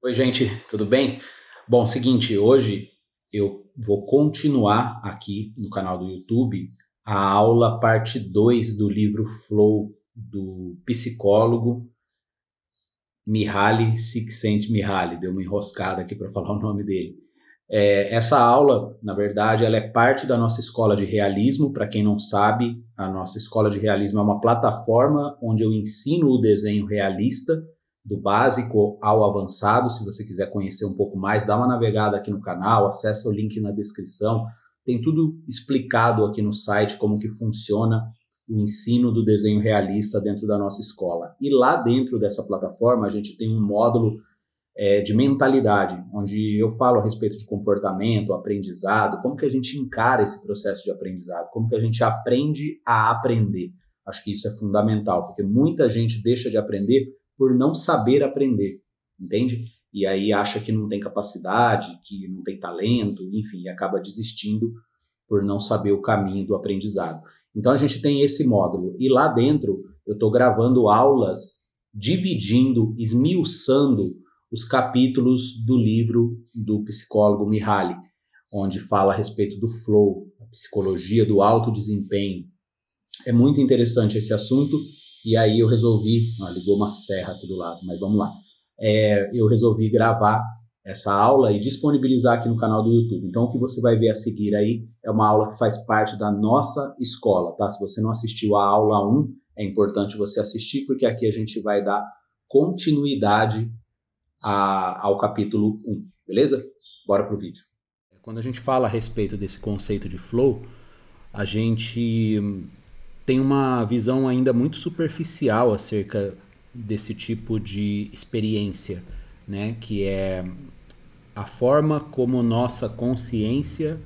Oi, gente, tudo bem? Bom, seguinte, hoje eu vou continuar aqui no canal do YouTube a aula parte 2 do livro Flow do psicólogo Mihaly Csikszentmihalyi. Deu uma enroscada aqui para falar o nome dele. Essa aula, na verdade, ela é parte da nossa escola de realismo. Para quem não sabe, a nossa escola de realismo é uma plataforma onde eu ensino o desenho realista, do básico ao avançado. Se você quiser conhecer um pouco mais, dá uma navegada aqui no canal, acessa o link na descrição. Tem tudo explicado aqui no site, como que funciona o ensino do desenho realista dentro da nossa escola. E lá dentro dessa plataforma, a gente tem um módulo de mentalidade, onde eu falo a respeito de comportamento, aprendizado, como que a gente encara esse processo de aprendizado, como que a gente aprende a aprender. Acho que isso é fundamental, porque muita gente deixa de aprender por não saber aprender, entende? E aí acha que não tem capacidade, que não tem talento, enfim, e acaba desistindo por não saber o caminho do aprendizado. Então a gente tem esse módulo, e lá dentro eu estou gravando aulas dividindo, esmiuçando os capítulos do livro do psicólogo Mihaly, onde fala a respeito do flow, a psicologia do alto desempenho. É muito interessante esse assunto, e aí eu resolvi, ligou uma serra aqui do lado, mas vamos lá. Eu resolvi gravar essa aula e disponibilizar aqui no canal do YouTube. Então o que você vai ver a seguir aí é uma aula que faz parte da nossa escola, tá? Se você não assistiu a aula 1, é importante você assistir, porque aqui a gente vai dar continuidade ao capítulo 1, beleza? Bora pro vídeo. Quando a gente fala a respeito desse conceito de flow, a gente tem uma visão ainda muito superficial acerca desse tipo de experiência, né? Que é a forma como nossa consciência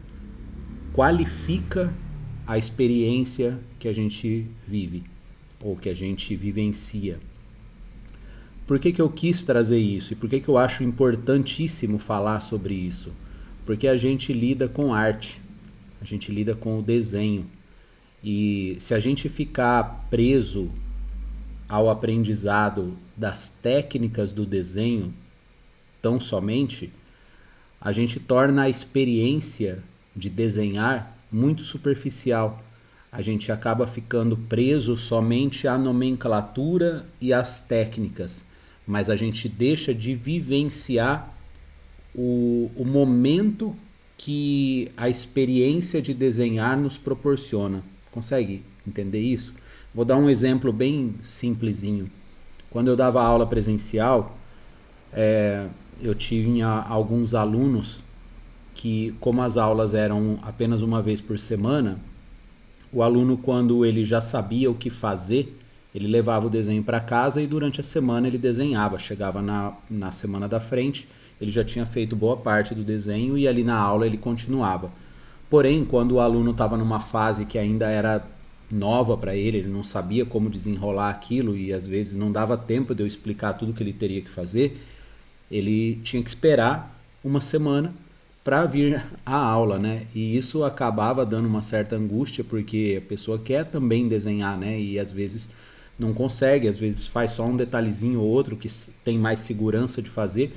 qualifica a experiência que a gente vive ou que a gente vivencia. Por que eu quis trazer isso e por que eu acho importantíssimo falar sobre isso? Porque a gente lida com arte, a gente lida com o desenho. E se a gente ficar preso ao aprendizado das técnicas do desenho tão somente, a gente torna a experiência de desenhar muito superficial. A gente acaba ficando preso somente à nomenclatura e às técnicas, mas a gente deixa de vivenciar o momento que a experiência de desenhar nos proporciona. Consegue entender isso? Vou dar um exemplo bem simplesinho. Quando eu dava aula presencial, eu tinha alguns alunos que, como as aulas eram apenas uma vez por semana, o aluno, quando ele já sabia o que fazer, ele levava o desenho para casa e durante a semana ele desenhava. Chegava na semana da frente, ele já tinha feito boa parte do desenho e ali na aula ele continuava. Porém, quando o aluno estava numa fase que ainda era nova para ele não sabia como desenrolar aquilo e às vezes não dava tempo de eu explicar tudo que ele teria que fazer, ele tinha que esperar uma semana para vir à aula, né? E isso acabava dando uma certa angústia, porque a pessoa quer também desenhar, né? E às vezes não consegue, às vezes faz só um detalhezinho ou outro que tem mais segurança de fazer,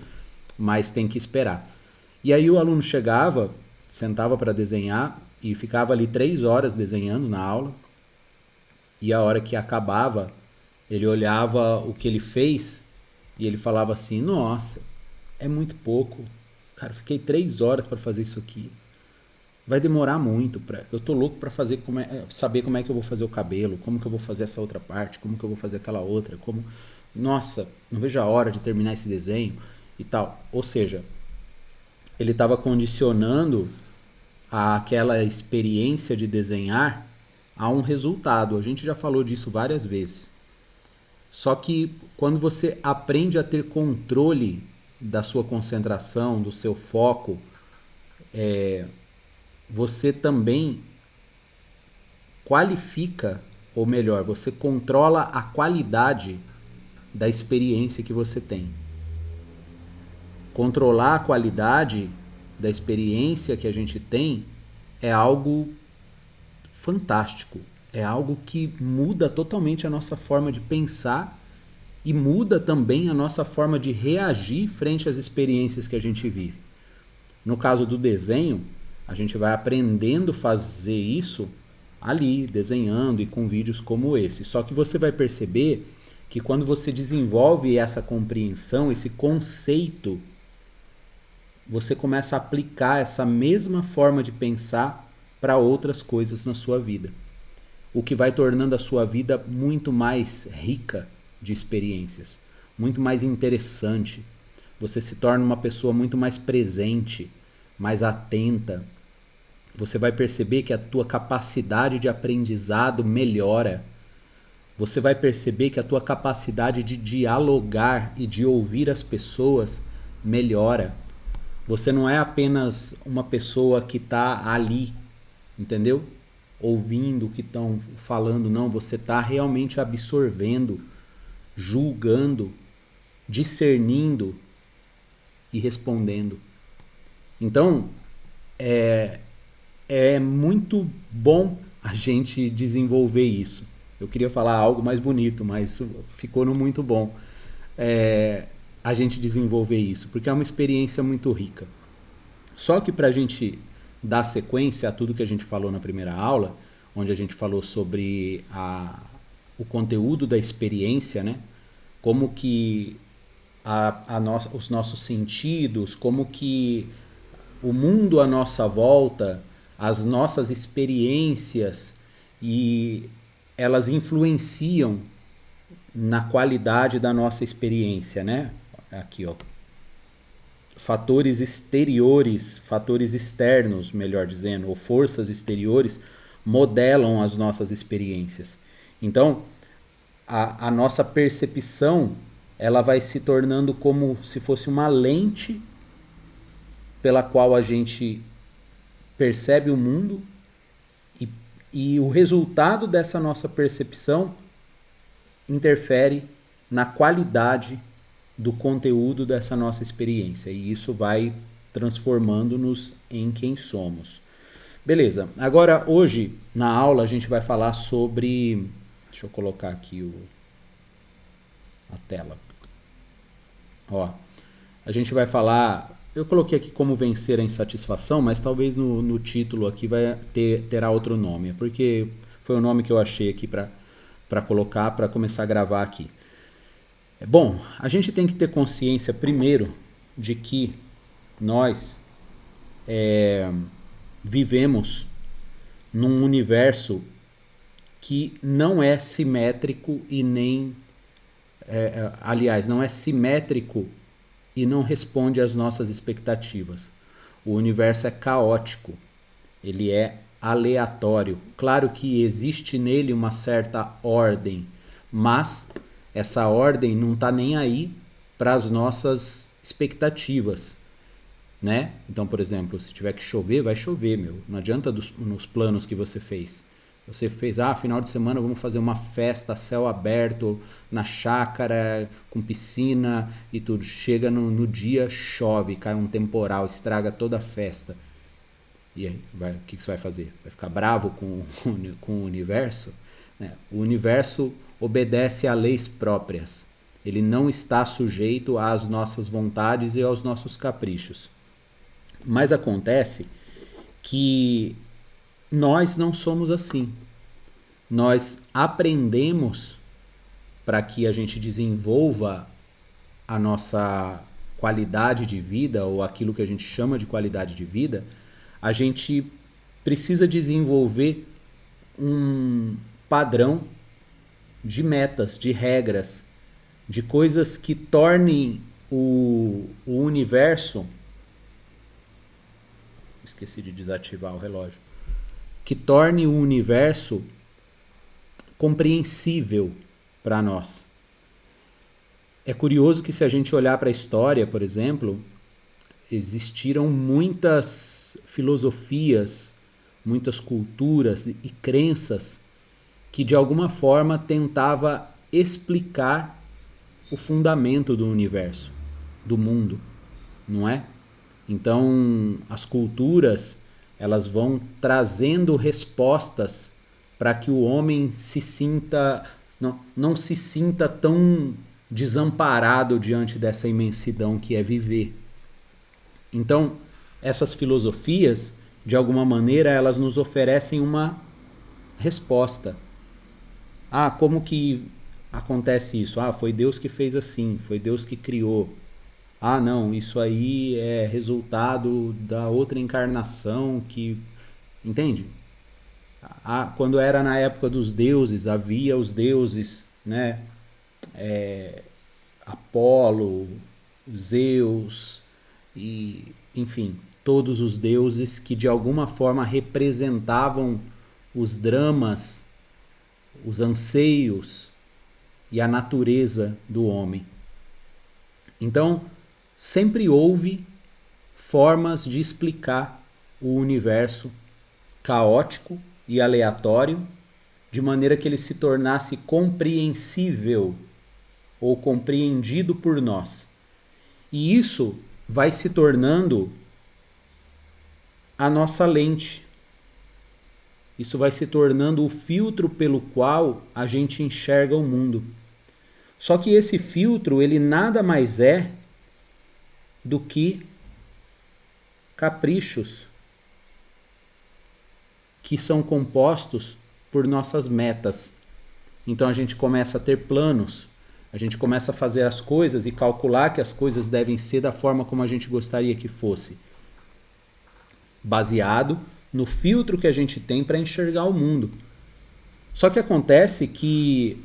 mas tem que esperar. E aí o aluno chegava, sentava para desenhar e ficava ali 3 horas desenhando na aula. E a hora que acabava, ele olhava o que ele fez e ele falava assim: Nossa, é muito pouco. Cara, fiquei 3 horas para fazer isso aqui. Vai demorar muito. Eu tô louco para fazer saber como é que eu vou fazer o cabelo, como que eu vou fazer essa outra parte, como que eu vou fazer aquela outra, como. Nossa, não vejo a hora de terminar esse desenho e tal. Ou seja, ele estava condicionando aquela experiência de desenhar a um resultado. A gente já falou disso várias vezes. Só que quando você aprende a ter controle da sua concentração, do seu foco, você também qualifica, ou melhor, você controla a qualidade da experiência que você tem. Controlar a qualidade da experiência que a gente tem é algo fantástico. É algo que muda totalmente a nossa forma de pensar e muda também a nossa forma de reagir frente às experiências que a gente vive. No caso do desenho, a gente vai aprendendo a fazer isso ali, desenhando e com vídeos como esse. Só que você vai perceber que quando você desenvolve essa compreensão, esse conceito, você começa a aplicar essa mesma forma de pensar para outras coisas na sua vida. O que vai tornando a sua vida muito mais rica de experiências, muito mais interessante. Você se torna uma pessoa muito mais presente, mais atenta. Você vai perceber que a tua capacidade de aprendizado melhora. Você vai perceber que a tua capacidade de dialogar e de ouvir as pessoas melhora. Você não é apenas uma pessoa que está ali, entendeu? Ouvindo o que estão falando, não. Você está realmente absorvendo, julgando, discernindo e respondendo. Então, é muito bom a gente desenvolver isso. Eu queria falar algo mais bonito, mas ficou no muito bom. A gente desenvolver isso, porque é uma experiência muito rica. Só que para a gente dar sequência a tudo que a gente falou na primeira aula, onde a gente falou sobre o conteúdo da experiência, né? Como que os nossos sentidos, como que o mundo à nossa volta, as nossas experiências, e elas influenciam na qualidade da nossa experiência, né? Aqui, ó. Fatores exteriores, fatores externos, melhor dizendo, ou forças exteriores, modelam as nossas experiências. Então, a nossa percepção, ela vai se tornando como se fosse uma lente pela qual a gente percebe o mundo, e o resultado dessa nossa percepção interfere na qualidade do conteúdo dessa nossa experiência, e isso vai transformando-nos em quem somos. Beleza, agora hoje na aula a gente vai falar sobre... Deixa eu colocar aqui a tela. Ó, a gente vai falar... Eu coloquei aqui como vencer a insatisfação, mas talvez no título aqui terá outro nome, porque foi o nome que eu achei aqui para colocar, para começar a gravar aqui. Bom, a gente tem que ter consciência primeiro de que nós vivemos num universo que não é simétrico e nem... aliás, não é simétrico e não responde às nossas expectativas. O universo é caótico, ele é aleatório. Claro que existe nele uma certa ordem, mas essa ordem não está nem aí para as nossas expectativas, né? Então, por exemplo, se tiver que chover, vai chover, meu. Não adianta nos planos que você fez. Você fez, final de semana vamos fazer uma festa a céu aberto, na chácara, com piscina e tudo. Chega no dia, chove, cai um temporal, estraga toda a festa. E aí, o que você vai fazer? Vai ficar bravo com o universo? O universo obedece a leis próprias. Ele não está sujeito às nossas vontades e aos nossos caprichos. Mas acontece que nós não somos assim. Nós aprendemos, para que a gente desenvolva a nossa qualidade de vida, ou aquilo que a gente chama de qualidade de vida, a gente precisa desenvolver um padrão de metas, de regras, de coisas que tornem o universo... Esqueci de desativar o relógio. Que torne o universo compreensível para nós. É curioso que, se a gente olhar para a história, por exemplo, existiram muitas filosofias, muitas culturas e crenças que de alguma forma tentava explicar o fundamento do universo, do mundo, não é? Então, as culturas, elas vão trazendo respostas para que o homem se sinta, não se sinta tão desamparado diante dessa imensidão que é viver. Então, essas filosofias, de alguma maneira, elas nos oferecem uma resposta. Ah, como que acontece isso? Ah, foi Deus que fez assim, foi Deus que criou. Ah, não, isso aí é resultado da outra encarnação que... Entende? Ah, quando era na época dos deuses, havia os deuses, né? Apolo, Zeus e, enfim, todos os deuses que de alguma forma representavam os dramas, os anseios e a natureza do homem. Então, sempre houve formas de explicar o universo caótico e aleatório, de maneira que ele se tornasse compreensível ou compreendido por nós. E isso vai se tornando a nossa lente. Isso vai se tornando o filtro pelo qual a gente enxerga o mundo. Só que esse filtro, ele nada mais é do que caprichos que são compostos por nossas metas. Então a gente começa a ter planos, a gente começa a fazer as coisas e calcular que as coisas devem ser da forma como a gente gostaria que fosse, baseado no filtro que a gente tem para enxergar o mundo. Só que acontece que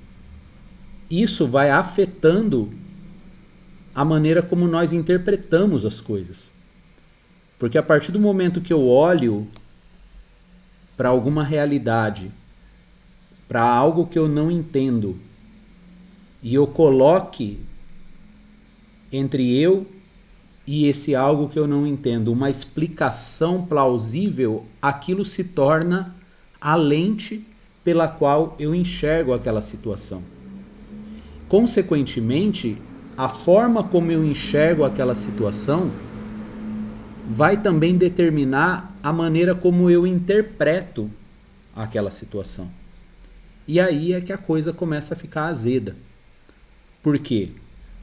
isso vai afetando a maneira como nós interpretamos as coisas. Porque a partir do momento que eu olho para alguma realidade, para algo que eu não entendo, e eu coloque entre eu e esse algo que eu não entendo uma explicação plausível, aquilo se torna a lente pela qual eu enxergo aquela situação. Consequentemente, a forma como eu enxergo aquela situação vai também determinar a maneira como eu interpreto aquela situação. E aí é que a coisa começa a ficar azeda. Por quê?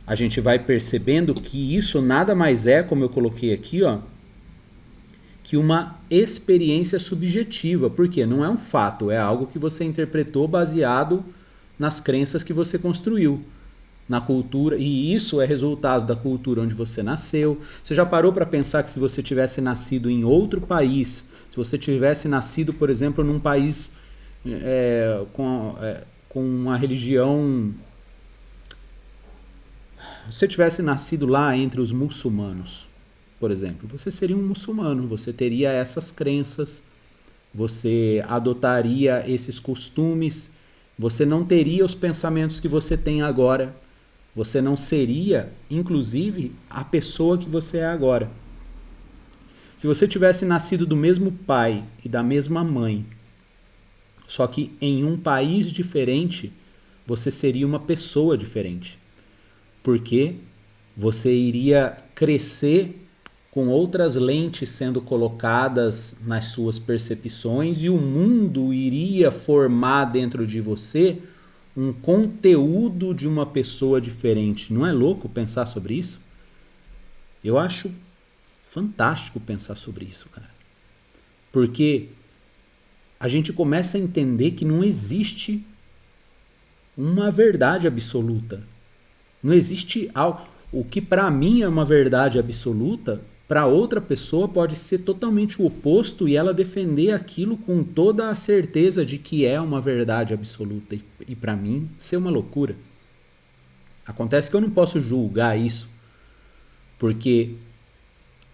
A gente vai percebendo que isso nada mais é, como eu coloquei aqui, ó, que uma experiência subjetiva. Por quê? Não é um fato, é algo que você interpretou baseado nas crenças que você construiu, na cultura, e isso é resultado da cultura onde você nasceu. Você já parou para pensar que se você tivesse nascido em outro país, se você tivesse nascido, por exemplo, num país com uma religião... Se você tivesse nascido lá entre os muçulmanos, por exemplo, você seria um muçulmano, você teria essas crenças, você adotaria esses costumes, você não teria os pensamentos que você tem agora, você não seria, inclusive, a pessoa que você é agora. Se você tivesse nascido do mesmo pai e da mesma mãe, só que em um país diferente, você seria uma pessoa diferente. Porque você iria crescer com outras lentes sendo colocadas nas suas percepções e o mundo iria formar dentro de você um conteúdo de uma pessoa diferente. Não é louco pensar sobre isso? Eu acho fantástico pensar sobre isso, cara. Porque a gente começa a entender que não existe uma verdade absoluta. Não existe algo... O que para mim é uma verdade absoluta, para outra pessoa pode ser totalmente o oposto e ela defender aquilo com toda a certeza de que é uma verdade absoluta. E para mim, ser uma loucura. Acontece que eu não posso julgar isso, porque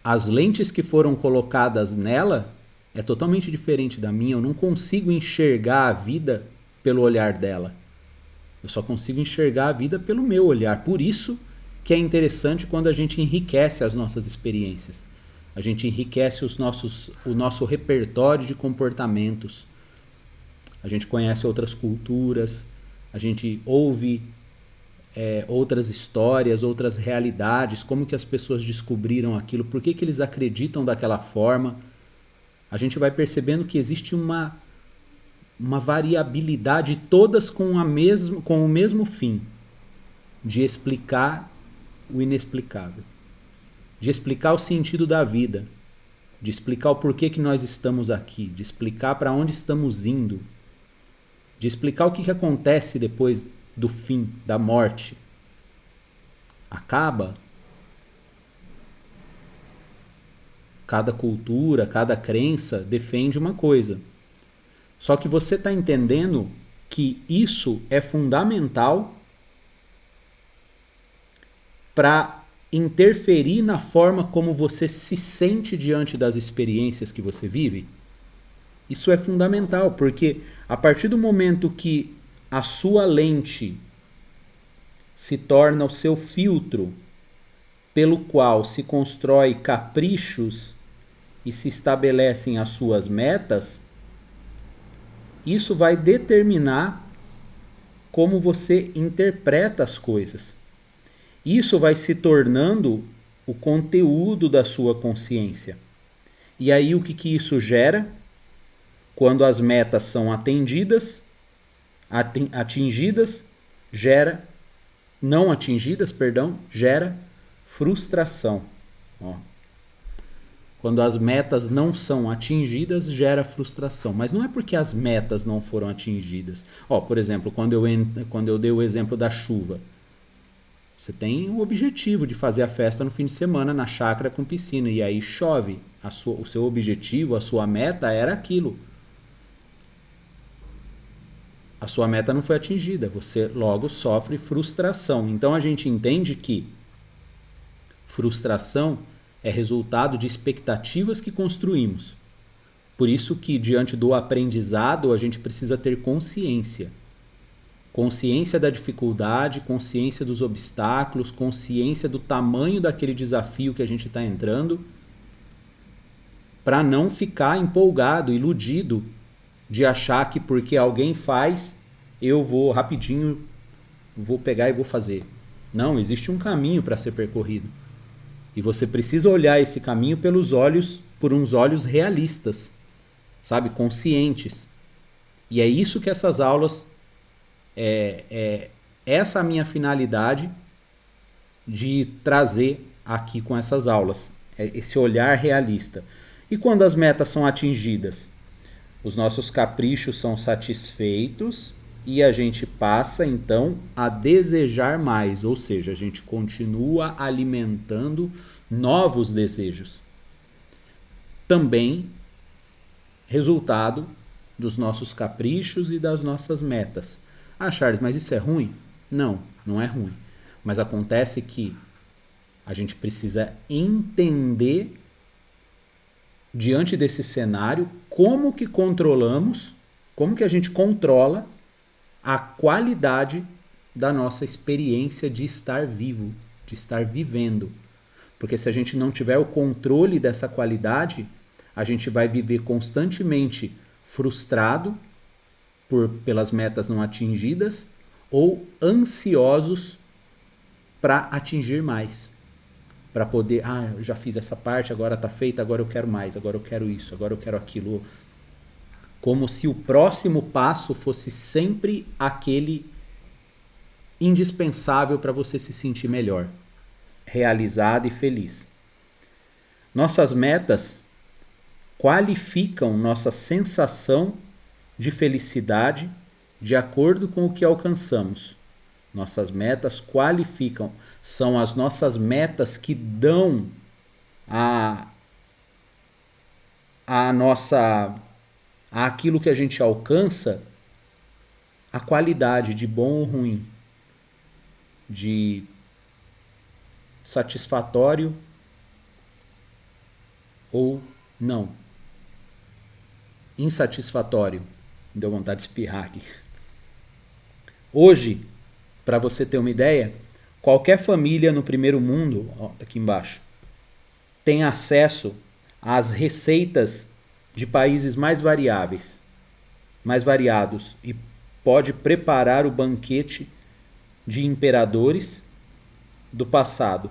as lentes que foram colocadas nela é totalmente diferente da minha. Eu não consigo enxergar a vida pelo olhar dela. Eu só consigo enxergar a vida pelo meu olhar. Por isso que é interessante quando a gente enriquece as nossas experiências. A gente enriquece o nosso repertório de comportamentos. A gente conhece outras culturas, a gente ouve outras histórias, outras realidades, como que as pessoas descobriram aquilo, por que eles acreditam daquela forma. A gente vai percebendo que existe uma variabilidade, todas com o mesmo fim. de explicar o inexplicável, de explicar o sentido da vida, de explicar o porquê que nós estamos aqui, de explicar para onde estamos indo, de explicar o que acontece depois do fim, da morte. Acaba. Cada cultura, cada crença defende uma coisa. Só que você está entendendo que isso é fundamental para interferir na forma como você se sente diante das experiências que você vive? Isso é fundamental, porque a partir do momento que a sua lente se torna o seu filtro pelo qual se constrói caprichos e se estabelecem as suas metas, isso vai determinar como você interpreta as coisas. Isso vai se tornando o conteúdo da sua consciência. E aí o que isso gera? Quando as metas são atingidas, gera frustração. Ó. Quando as metas não são atingidas, gera frustração. Mas não é porque as metas não foram atingidas. Ó, por exemplo, quando eu dei o exemplo da chuva. Você tem o objetivo de fazer a festa no fim de semana na chácara com piscina. E aí chove. O seu objetivo, a sua meta era aquilo. A sua meta não foi atingida. Você logo sofre frustração. Então a gente entende que frustração é resultado de expectativas que construímos. Por isso que diante do aprendizado a gente precisa ter consciência. Consciência da dificuldade, consciência dos obstáculos, consciência do tamanho daquele desafio que a gente está entrando, para não ficar empolgado, iludido, de achar que porque alguém faz, eu vou rapidinho, vou pegar e vou fazer. Não, existe um caminho para ser percorrido. E você precisa olhar esse caminho por uns olhos realistas, sabe? Conscientes. E é isso que essas aulas, essa é a minha finalidade de trazer aqui com essas aulas. Esse olhar realista. E quando as metas são atingidas? Os nossos caprichos são satisfeitos e a gente passa, então, a desejar mais. Ou seja, a gente continua alimentando novos desejos. Também resultado dos nossos caprichos e das nossas metas. Ah, Charles, mas isso é ruim? Não, não é ruim. Mas acontece que a gente precisa entender, diante desse cenário, como que a gente controla a qualidade da nossa experiência de estar vivo, de estar vivendo. Porque se a gente não tiver o controle dessa qualidade, a gente vai viver constantemente frustrado pelas metas não atingidas ou ansiosos para atingir mais. Para poder, eu já fiz essa parte, agora está feita, agora eu quero mais, agora eu quero isso, agora eu quero aquilo. Como se o próximo passo fosse sempre aquele indispensável para você se sentir melhor, realizado e feliz. Nossas metas qualificam nossa sensação de felicidade de acordo com o que alcançamos. Nossas metas qualificam, são as nossas metas que dão aquilo que a gente alcança, a qualidade de bom ou ruim, de satisfatório ou não, insatisfatório. Me deu vontade de espirrar aqui. Hoje, para você ter uma ideia, qualquer família no primeiro mundo, tá aqui embaixo, tem acesso às receitas de países mais variados e pode preparar o banquete de imperadores do passado.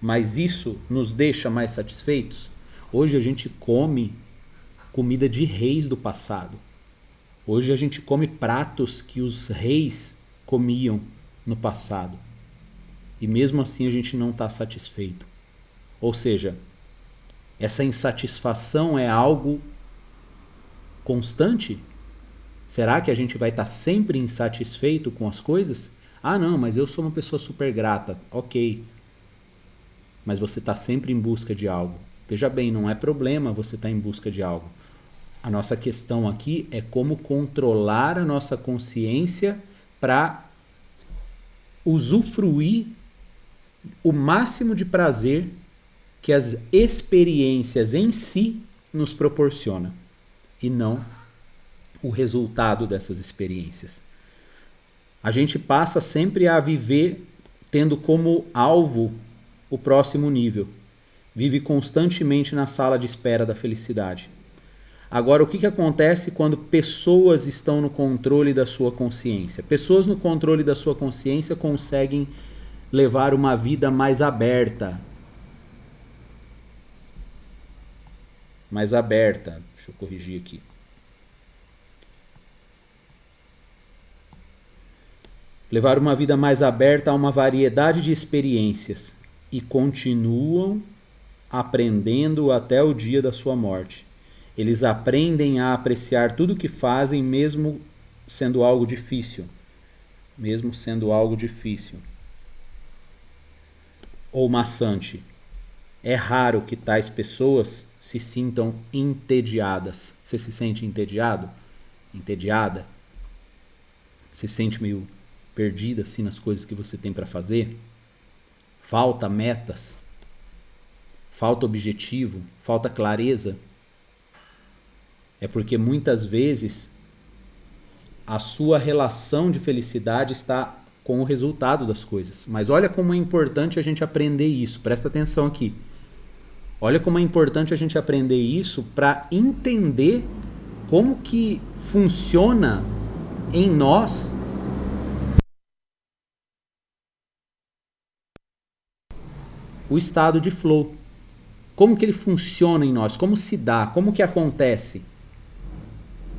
Mas isso nos deixa mais satisfeitos? Hoje a gente come comida de reis do passado. Hoje a gente come pratos que os reis comiam no passado. e mesmo assim a gente não está satisfeito. Ou seja, essa insatisfação é algo constante? Será que a gente vai estar sempre insatisfeito com as coisas? Ah, não, mas eu sou uma pessoa super grata. Ok. Mas você está sempre em busca de algo. Veja bem, não é problema você estar em busca de algo. A nossa questão aqui é como controlar a nossa consciência para usufruir o máximo de prazer que as experiências em si nos proporcionam e não o resultado dessas experiências. A gente passa sempre a viver tendo como alvo o próximo nível. Vive constantemente na sala de espera da felicidade. Agora, o que acontece quando pessoas estão no controle da sua consciência? Pessoas no controle da sua consciência conseguem levar uma vida mais aberta. Mais aberta. Deixa eu corrigir aqui. Levar uma vida mais aberta a uma variedade de experiências e continuam aprendendo até o dia da sua morte. Eles aprendem a apreciar tudo o que fazem, mesmo sendo algo difícil. Mesmo sendo algo difícil. Ou maçante. É raro que tais pessoas se sintam entediadas. Você se sente entediado? Entediada? Se sente meio perdida assim nas coisas que você tem para fazer? Falta metas? Falta objetivo? Falta clareza? É porque muitas vezes a sua relação de felicidade está com o resultado das coisas. Mas olha como é importante a gente aprender isso. Presta atenção aqui. Olha como é importante a gente aprender isso para entender como que funciona em nós o estado de flow. Como que ele funciona em nós? Como se dá? Como que acontece?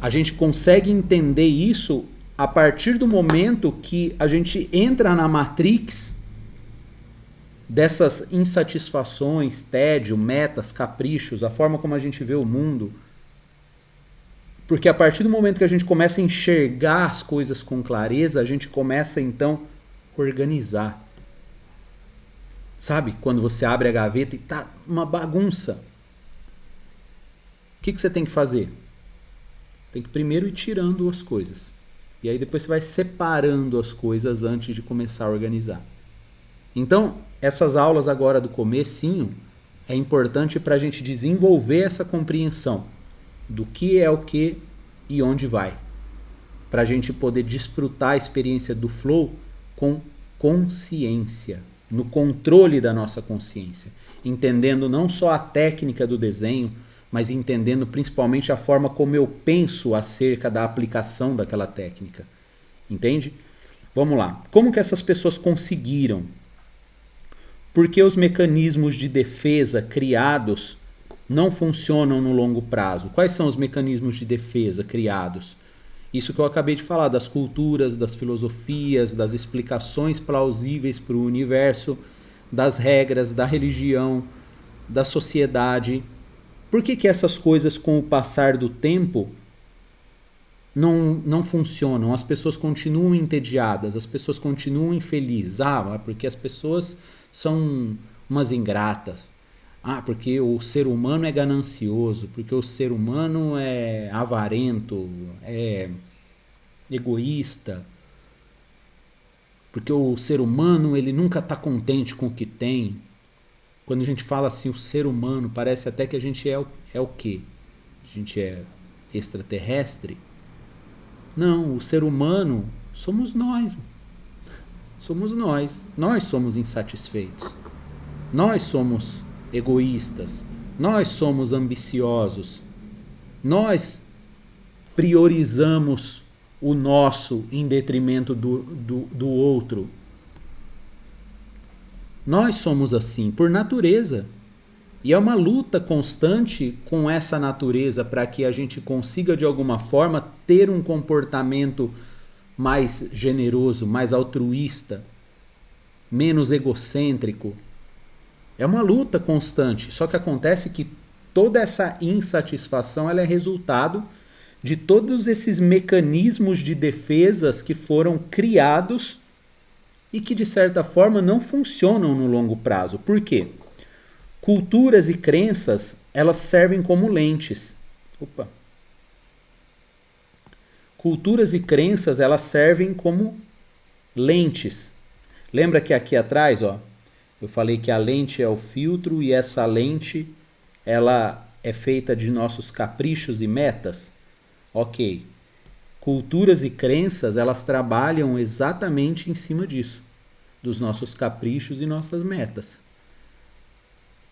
A gente consegue entender isso a partir do momento que a gente entra na matrix dessas insatisfações, tédio, metas, caprichos, a forma como a gente vê o mundo. Porque a partir do momento que a gente começa a enxergar as coisas com clareza, a gente começa então a organizar. Sabe? Quando você abre a gaveta e tá uma bagunça. O que você tem que fazer? Você tem que primeiro ir tirando as coisas. E aí depois você vai separando as coisas antes de começar a organizar. Então, essas aulas agora do comecinho é importante para a gente desenvolver essa compreensão do que é o que e onde vai. Para a gente poder desfrutar a experiência do flow com consciência, no controle da nossa consciência, entendendo não só a técnica do desenho, mas entendendo principalmente a forma como eu penso acerca da aplicação daquela técnica. Entende? Vamos lá. Como que essas pessoas conseguiram? Porque os mecanismos de defesa criados não funcionam no longo prazo. Quais são os mecanismos de defesa criados? Isso que eu acabei de falar, das culturas, das filosofias, das explicações plausíveis para o universo, das regras, da religião, da sociedade. Por que essas coisas, com o passar do tempo, não funcionam? As pessoas continuam entediadas, as pessoas continuam infelizes. Ah, porque as pessoas são umas ingratas. Ah, porque o ser humano é ganancioso, porque o ser humano é avarento, é egoísta, porque o ser humano ele nunca está contente com o que tem. Quando a gente fala assim, o ser humano, parece até que a gente é o quê? A gente é extraterrestre? Não, o ser humano somos nós. Somos nós. Nós somos insatisfeitos. Nós somos egoístas. Nós somos ambiciosos. Nós priorizamos o nosso em detrimento do outro. Nós somos assim, por natureza. E é uma luta constante com essa natureza para que a gente consiga, de alguma forma, ter um comportamento mais generoso, mais altruísta. menos egocêntrico. É uma luta constante, só que acontece que toda essa insatisfação ela é resultado de todos esses mecanismos de defesas que foram criados e que de certa forma não funcionam no longo prazo. Por quê? Culturas e crenças, elas servem como lentes. Culturas e crenças, elas servem como lentes. Lembra que aqui atrás, eu falei que a lente é o filtro e essa lente, ela é feita de nossos caprichos e metas? Ok. Culturas e crenças, elas trabalham exatamente em cima disso, dos nossos caprichos e nossas metas.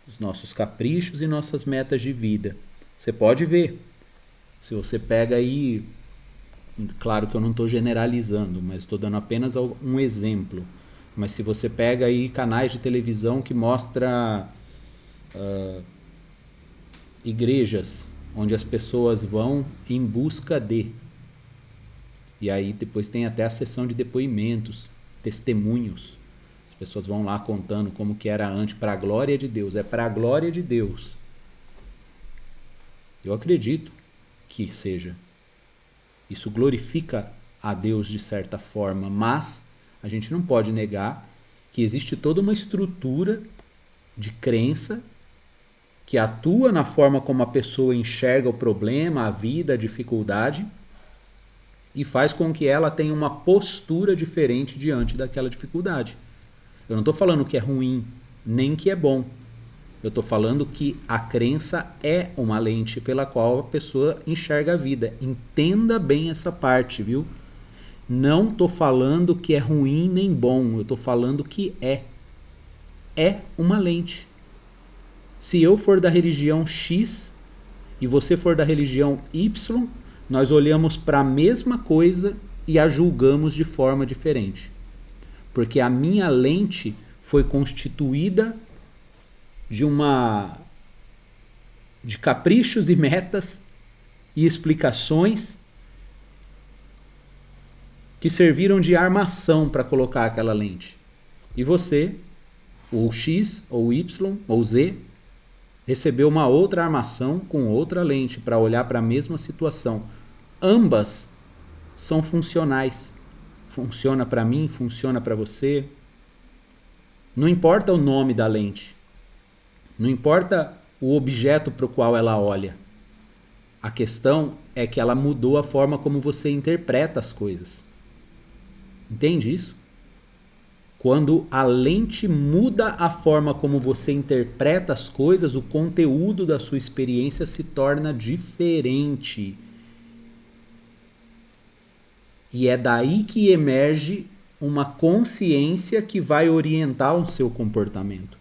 Os nossos caprichos e nossas metas de vida. Você pode ver, se você pega aí, claro que eu não estou generalizando, mas estou dando apenas um exemplo. Mas se você pega aí canais de televisão que mostra igrejas onde as pessoas vão em busca de. E aí depois tem até a sessão de depoimentos, testemunhos. As pessoas vão lá contando como que era antes, para a glória de Deus. É para a glória de Deus. Eu acredito que seja. Isso glorifica a Deus de certa forma, mas a gente não pode negar que existe toda uma estrutura de crença que atua na forma como a pessoa enxerga o problema, a vida, a dificuldade, e faz com que ela tenha uma postura diferente diante daquela dificuldade. Eu não estou falando que é ruim, nem que é bom. Eu estou falando que a crença é uma lente pela qual a pessoa enxerga a vida. Entenda bem essa parte, viu? Não estou falando que é ruim nem bom. Eu estou falando que é. É uma lente. Se eu for da religião X e você for da religião Y, nós olhamos para a mesma coisa e a julgamos de forma diferente. Porque a minha lente foi constituída de caprichos e metas e explicações que serviram de armação para colocar aquela lente. E você, ou X, ou Y, ou Z, recebeu uma outra armação com outra lente para olhar para a mesma situação. Ambas são funcionais. Funciona para mim, funciona para você. Não importa o nome da lente. Não importa o objeto para o qual ela olha. A questão é que ela mudou a forma como você interpreta as coisas. Entende isso? Quando a lente muda a forma como você interpreta as coisas, o conteúdo da sua experiência se torna diferente. E é daí que emerge uma consciência que vai orientar o seu comportamento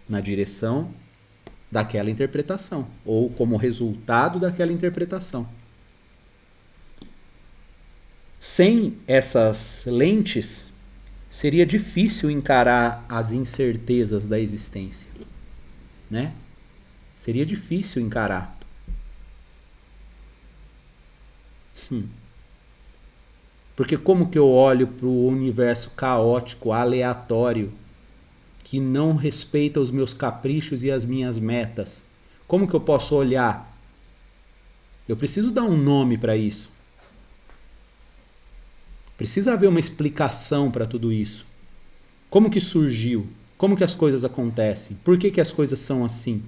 na direção daquela interpretação, ou como resultado daquela interpretação. Sem essas lentes, seria difícil encarar as incertezas da existência, né? Seria difícil encarar. Porque como que eu olho para o universo caótico, aleatório, que não respeita os meus caprichos e as minhas metas? Como que eu posso olhar? Eu preciso dar um nome para isso. Precisa haver uma explicação para tudo isso. Como que surgiu? Como que as coisas acontecem? Por que que as coisas são assim?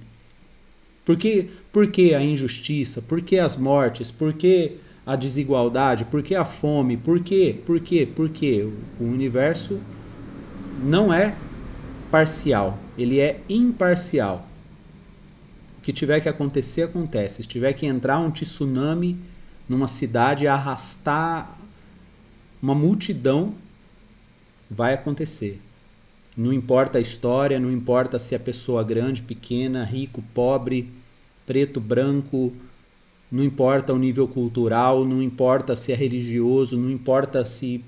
Por que a injustiça? Por que as mortes? Por que a desigualdade? Por que a fome? Por quê? Por quê? Por quê? O universo não é parcial, ele é imparcial. O que tiver que acontecer, acontece. Se tiver que entrar um tsunami numa cidade e arrastar uma multidão, vai acontecer. Não importa a história, não importa se é pessoa grande, pequena, rico, pobre, preto, branco, não importa o nível cultural, não importa se é religioso, não importa se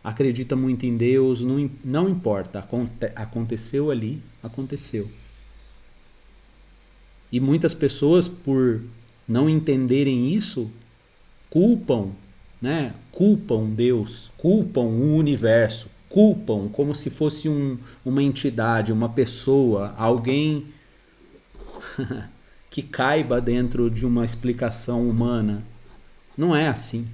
acredita muito em Deus, não importa. Aconteceu ali, aconteceu. E muitas pessoas, por não entenderem isso, culpam, né? Culpam Deus, culpam o universo, culpam como se fosse uma entidade, uma pessoa, alguém que caiba dentro de uma explicação humana. Não é assim.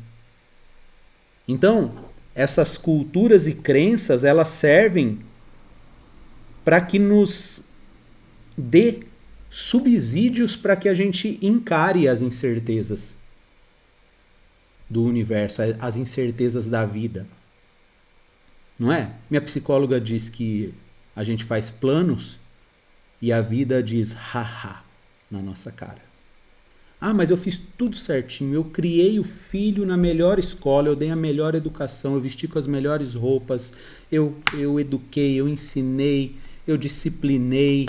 Então, essas culturas e crenças, elas servem para que nos dê subsídios para que a gente encare as incertezas do universo, as incertezas da vida. Não é? Minha psicóloga diz que a gente faz planos e a vida diz haha na nossa cara. Ah, mas eu fiz tudo certinho, eu criei o filho na melhor escola, eu dei a melhor educação, eu vesti com as melhores roupas, eu eduquei, eu ensinei, eu disciplinei,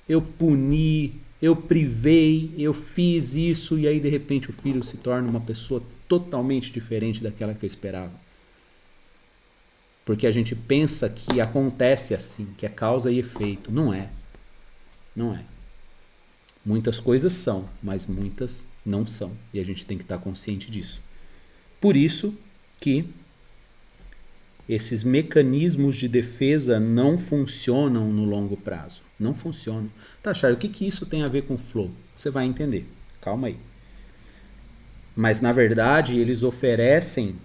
eu puni, eu privei, eu fiz isso, e aí de repente o filho se torna uma pessoa totalmente diferente daquela que eu esperava. Porque a gente pensa que acontece assim, que é causa e efeito. Não é. Não é. Muitas coisas são, mas muitas não são. E a gente tem que estar consciente disso. Por isso que esses mecanismos de defesa não funcionam no longo prazo. Não funcionam. Tá, Charles, o que isso tem a ver com flow? Você vai entender. Calma aí. Mas, na verdade, eles oferecem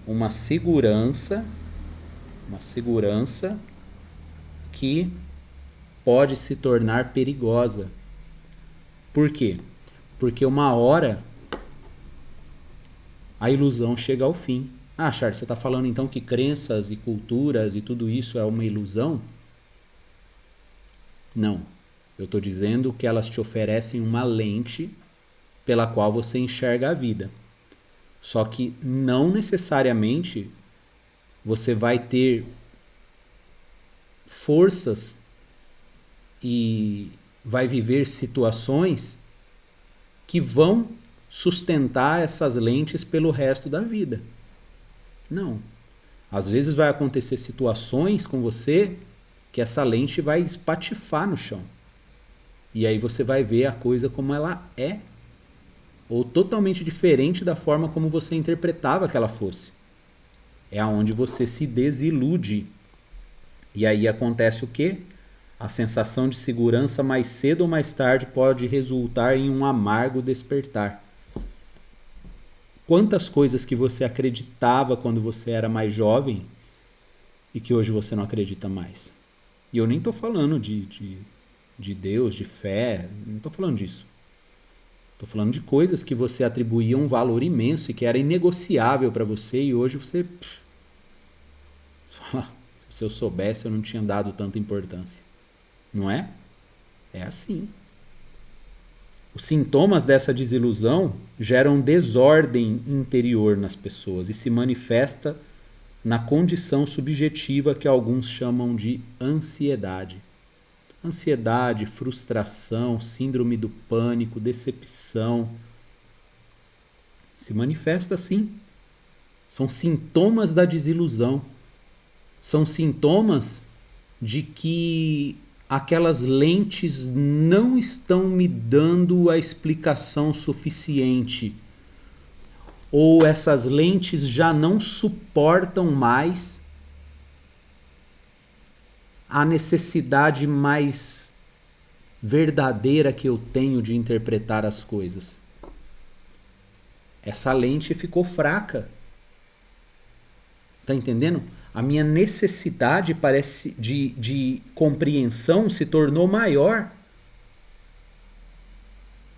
uma segurança que pode se tornar perigosa. Por quê? Porque uma hora a ilusão chega ao fim. Ah, Charles, você está falando então que crenças e culturas e tudo isso é uma ilusão? Não. Eu estou dizendo que elas te oferecem uma lente pela qual você enxerga a vida. Só que não necessariamente você vai ter forças e vai viver situações que vão sustentar essas lentes pelo resto da vida. Não. Às vezes vai acontecer situações com você que essa lente vai espatifar no chão. E aí você vai ver a coisa como ela é, ou totalmente diferente da forma como você interpretava que ela fosse. É aonde você se desilude. E aí acontece o quê? A sensação de segurança mais cedo ou mais tarde pode resultar em um amargo despertar. Quantas coisas que você acreditava quando você era mais jovem e que hoje você não acredita mais? E eu nem estou falando de Deus, de fé, não estou falando disso. Estou falando de coisas que você atribuía um valor imenso e que era inegociável para você e hoje você fala, se eu soubesse eu não tinha dado tanta importância. Não é? É assim. Os sintomas dessa desilusão geram desordem interior nas pessoas e se manifesta na condição subjetiva que alguns chamam de ansiedade. Ansiedade, frustração, síndrome do pânico, decepção. Se manifesta assim. São sintomas da desilusão. São sintomas de que aquelas lentes não estão me dando a explicação suficiente. Ou essas lentes já não suportam mais a necessidade mais verdadeira que eu tenho de interpretar as coisas. Essa lente ficou fraca. Tá entendendo? A minha necessidade parece de compreensão se tornou maior.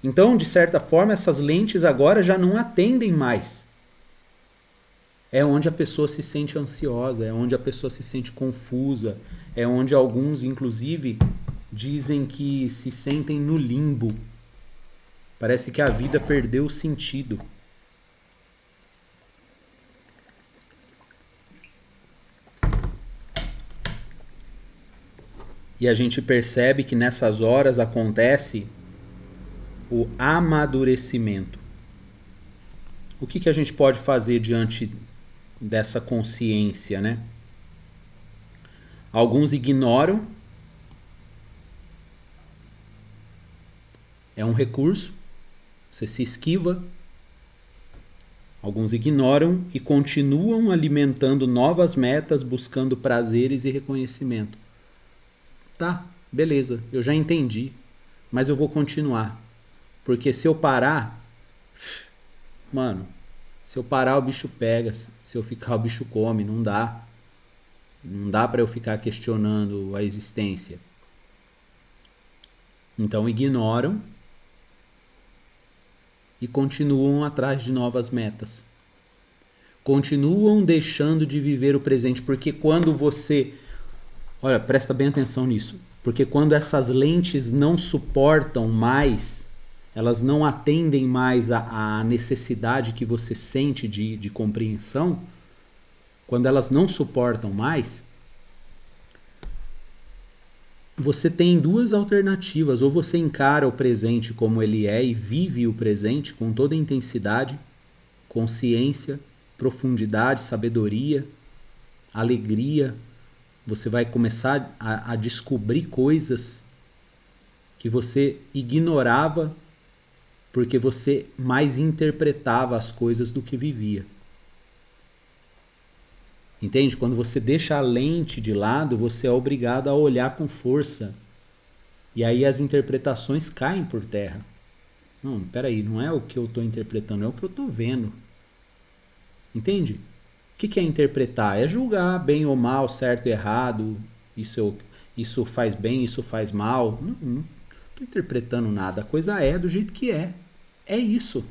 Então, de certa forma, essas lentes agora já não atendem mais. É onde a pessoa se sente ansiosa, é onde a pessoa se sente confusa, é onde alguns, inclusive, dizem que se sentem no limbo. Parece que a vida perdeu o sentido. E a gente percebe que nessas horas acontece o amadurecimento. O que a gente pode fazer diante dessa consciência, né? Alguns ignoram. É um recurso. Você se esquiva. Alguns ignoram e continuam alimentando novas metas, buscando prazeres e reconhecimento. Tá, beleza, eu já entendi, mas eu vou continuar. Porque se eu parar, mano, se eu parar o bicho pega, se eu ficar o bicho come, não dá. Não dá para eu ficar questionando a existência. Então ignoram e continuam atrás de novas metas. Continuam deixando de viver o presente, porque quando você... Olha, presta bem atenção nisso. Porque quando essas lentes não suportam mais, elas não atendem mais à necessidade que você sente de compreensão, quando elas não suportam mais, você tem duas alternativas. Ou você encara o presente como ele é e vive o presente com toda a intensidade, consciência, profundidade, sabedoria, alegria. Você vai começar a descobrir coisas que você ignorava porque você mais interpretava as coisas do que vivia. Entende? Quando você deixa a lente de lado, você é obrigado a olhar com força. E aí as interpretações caem por terra. Não, peraí, não é o que eu estou interpretando, é o que eu estou vendo. Entende? O que é interpretar? É julgar bem ou mal, certo e errado, isso faz bem, isso faz mal. Não estou interpretando nada, a coisa é do jeito que é. É isso.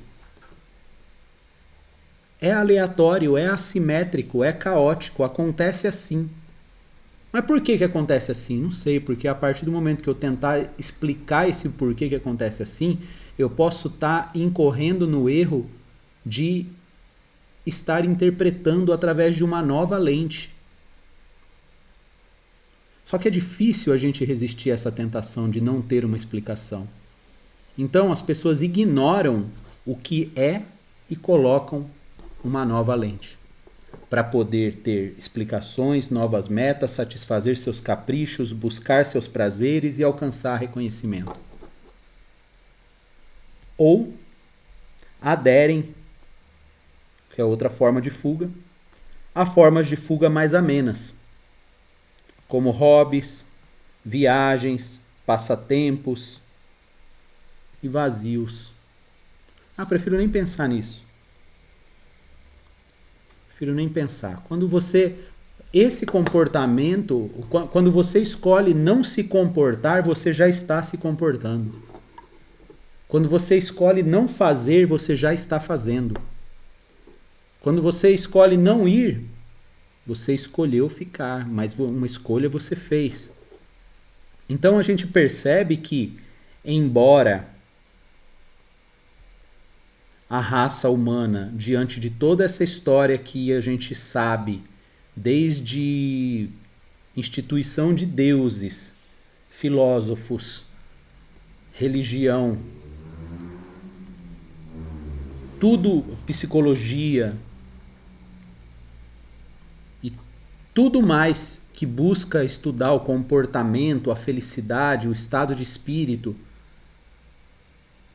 É aleatório, é assimétrico, é caótico, acontece assim. Mas por que acontece assim? Não sei, porque a partir do momento que eu tentar explicar esse porquê que acontece assim, eu posso estar incorrendo no erro de estar interpretando através de uma nova lente. Só que é difícil a gente resistir a essa tentação de não ter uma explicação. Então as pessoas ignoram o que é e colocam uma nova lente para poder ter explicações, novas metas, satisfazer seus caprichos, buscar seus prazeres e alcançar reconhecimento. Ou aderem, que é outra forma de fuga, a formas de fuga mais amenas, como hobbies, viagens, passatempos e vazios. Prefiro nem pensar nisso. Prefiro nem pensar. Esse comportamento, quando você escolhe não se comportar, você já está se comportando. Quando você escolhe não fazer, você já está fazendo. Quando você escolhe não ir, você escolheu ficar, mas uma escolha você fez. Então a gente percebe que, embora a raça humana, diante de toda essa história que a gente sabe, desde instituição de deuses, filósofos, religião, tudo, psicologia e tudo mais que busca estudar o comportamento, a felicidade, o estado de espírito,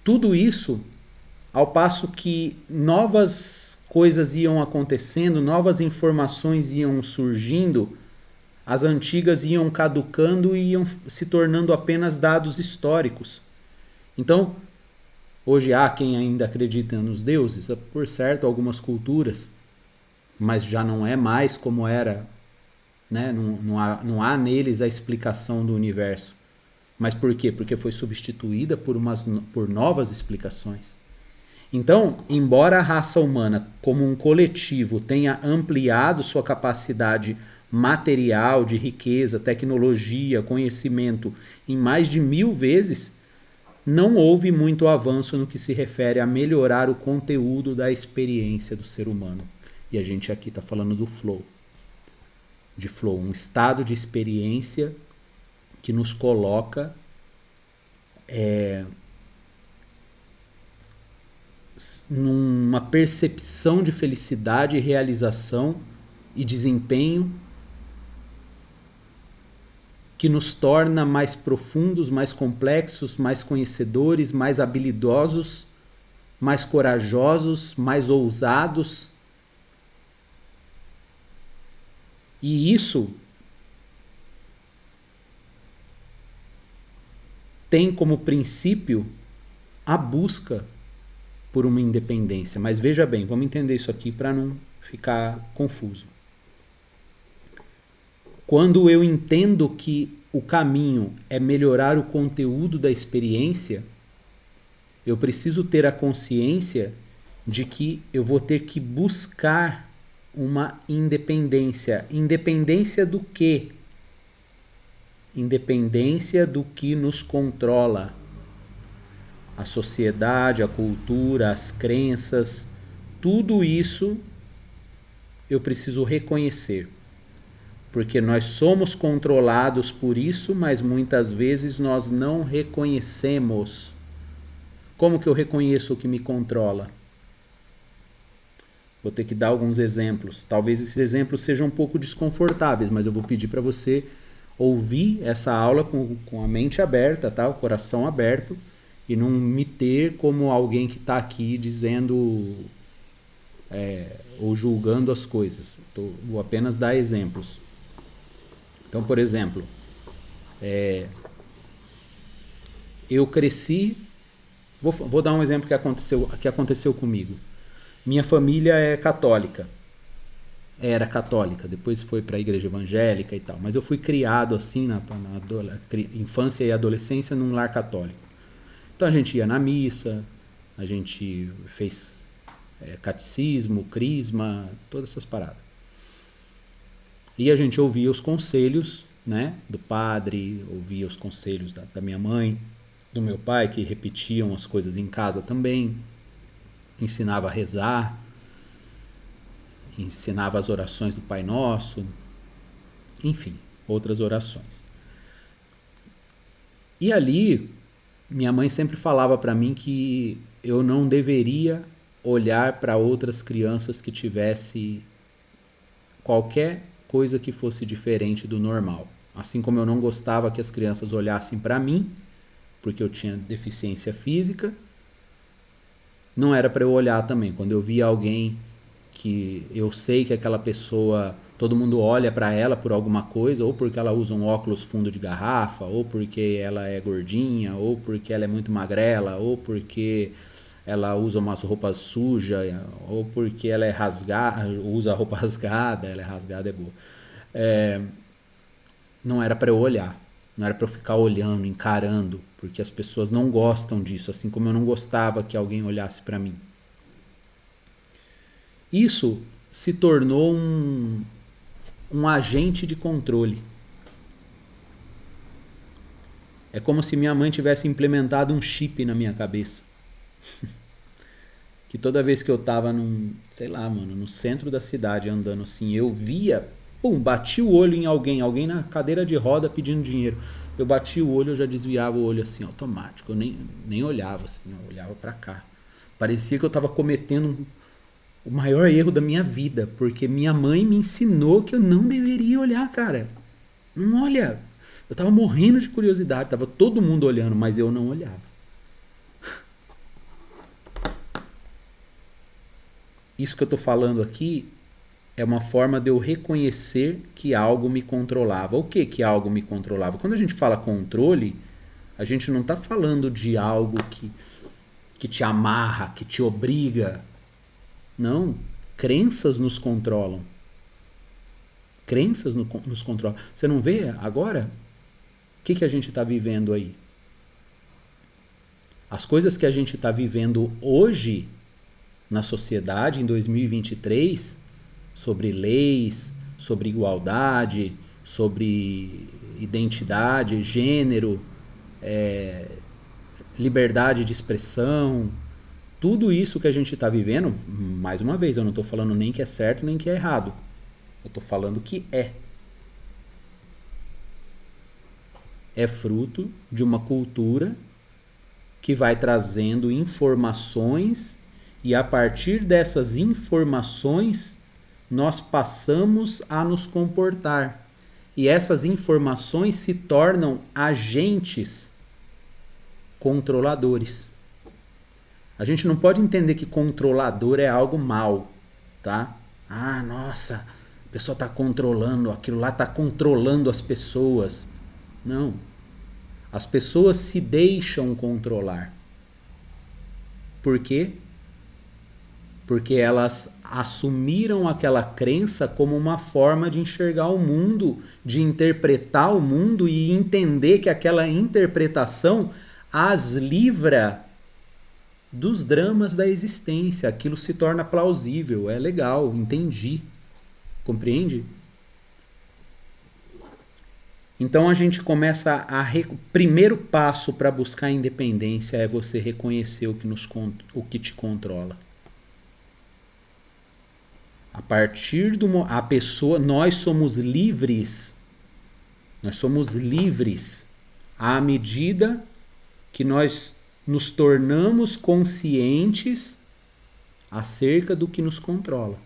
tudo isso, ao passo que novas coisas iam acontecendo, novas informações iam surgindo, as antigas iam caducando e iam se tornando apenas dados históricos. Então, hoje há quem ainda acredita nos deuses, por certo, algumas culturas, mas já não é mais como era, né? Não há neles a explicação do universo. Mas por quê? Porque foi substituída por novas explicações. Então, embora a raça humana, como um coletivo, tenha ampliado sua capacidade material, de riqueza, tecnologia, conhecimento em mais de 1000 vezes, não houve muito avanço no que se refere a melhorar o conteúdo da experiência do ser humano. E a gente aqui está falando do flow. De flow, um estado de experiência que nos coloca numa percepção de felicidade, realização e desempenho que nos torna mais profundos, mais complexos, mais conhecedores, mais habilidosos mais corajosos, mais ousados. E isso tem como princípio a busca por uma independência. Mas veja bem, vamos entender isso aqui para não ficar confuso. Quando eu entendo que o caminho é melhorar o conteúdo da experiência, eu preciso ter a consciência de que eu vou ter que buscar uma independência. Independência do quê? Independência do que nos controla. A sociedade, a cultura, as crenças, tudo isso eu preciso reconhecer. Porque nós somos controlados por isso, mas muitas vezes nós não reconhecemos. Como que eu reconheço o que me controla? Vou ter que dar alguns exemplos. Talvez esses exemplos sejam um pouco desconfortáveis, mas eu vou pedir para você ouvir essa aula com a mente aberta, tá? O coração aberto, e não me ter como alguém que está aqui dizendo ou julgando as coisas. Vou apenas dar exemplos. Então, por exemplo, eu cresci... Vou dar um exemplo que aconteceu comigo. Minha família é católica. Era católica, depois foi para a igreja evangélica e tal. Mas eu fui criado assim na infância e adolescência num lar católico. Então a gente ia na missa, a gente fez catecismo, crisma, todas essas paradas. E a gente ouvia os conselhos, né, do padre, ouvia os conselhos da minha mãe, do meu pai, que repetiam as coisas em casa também. Ensinava a rezar, ensinava as orações do Pai Nosso, enfim, outras orações. E ali, minha mãe sempre falava para mim que eu não deveria olhar para outras crianças que tivesse qualquer coisa que fosse diferente do normal. Assim como eu não gostava que as crianças olhassem para mim, porque eu tinha deficiência física, não era para eu olhar também. Quando eu via alguém que eu sei que aquela pessoa, todo mundo olha para ela por alguma coisa, ou porque ela usa um óculos fundo de garrafa, ou porque ela é gordinha, ou porque ela é muito magrela, ou porque ela usa umas roupas sujas, ou porque ela é rasgada, usa roupa rasgada, ela é rasgada, é boa. Não era para eu olhar, não era para eu ficar olhando, encarando, porque as pessoas não gostam disso, assim como eu não gostava que alguém olhasse para mim. Isso se tornou um agente de controle. É como se minha mãe tivesse implementado um chip na minha cabeça. Que toda vez que eu tava no centro da cidade andando assim, eu via, bati o olho em alguém na cadeira de roda pedindo dinheiro. Eu bati o olho, eu já desviava o olho assim, automático. Eu nem olhava assim, eu olhava pra cá. Parecia que eu tava cometendo o maior erro da minha vida, porque minha mãe me ensinou que eu não deveria olhar, cara. Não olha. Eu tava morrendo de curiosidade, tava todo mundo olhando, mas eu não olhava. Isso que eu tô falando aqui é uma forma de eu reconhecer que algo me controlava. O que algo me controlava? Quando a gente fala controle, a gente não tá falando de algo que te amarra, que te obriga. Não, crenças nos controlam. Crenças nos controlam. Você não vê agora? O que a gente está vivendo aí? As coisas que a gente está vivendo hoje na sociedade, em 2023, sobre leis, sobre igualdade, sobre identidade, gênero, liberdade de expressão, tudo isso que a gente está vivendo, mais uma vez, eu não estou falando nem que é certo nem que é errado. Eu estou falando que é fruto de uma cultura que vai trazendo informações e a partir dessas informações nós passamos a nos comportar. E essas informações se tornam agentes controladores. A gente não pode entender que controlador é algo mal, tá? Ah, nossa, a pessoa está controlando, aquilo lá está controlando as pessoas. Não. As pessoas se deixam controlar. Por quê? Porque elas assumiram aquela crença como uma forma de enxergar o mundo, de interpretar o mundo e entender que aquela interpretação as livra dos dramas da existência. Aquilo se torna plausível, é legal, entendi. Compreende? Então a gente começa a... Primeiro passo para buscar a independência é você reconhecer o que te controla. A partir do... A pessoa... Nós somos livres. Nós somos livres à medida que nós nos tornamos conscientes acerca do que nos controla.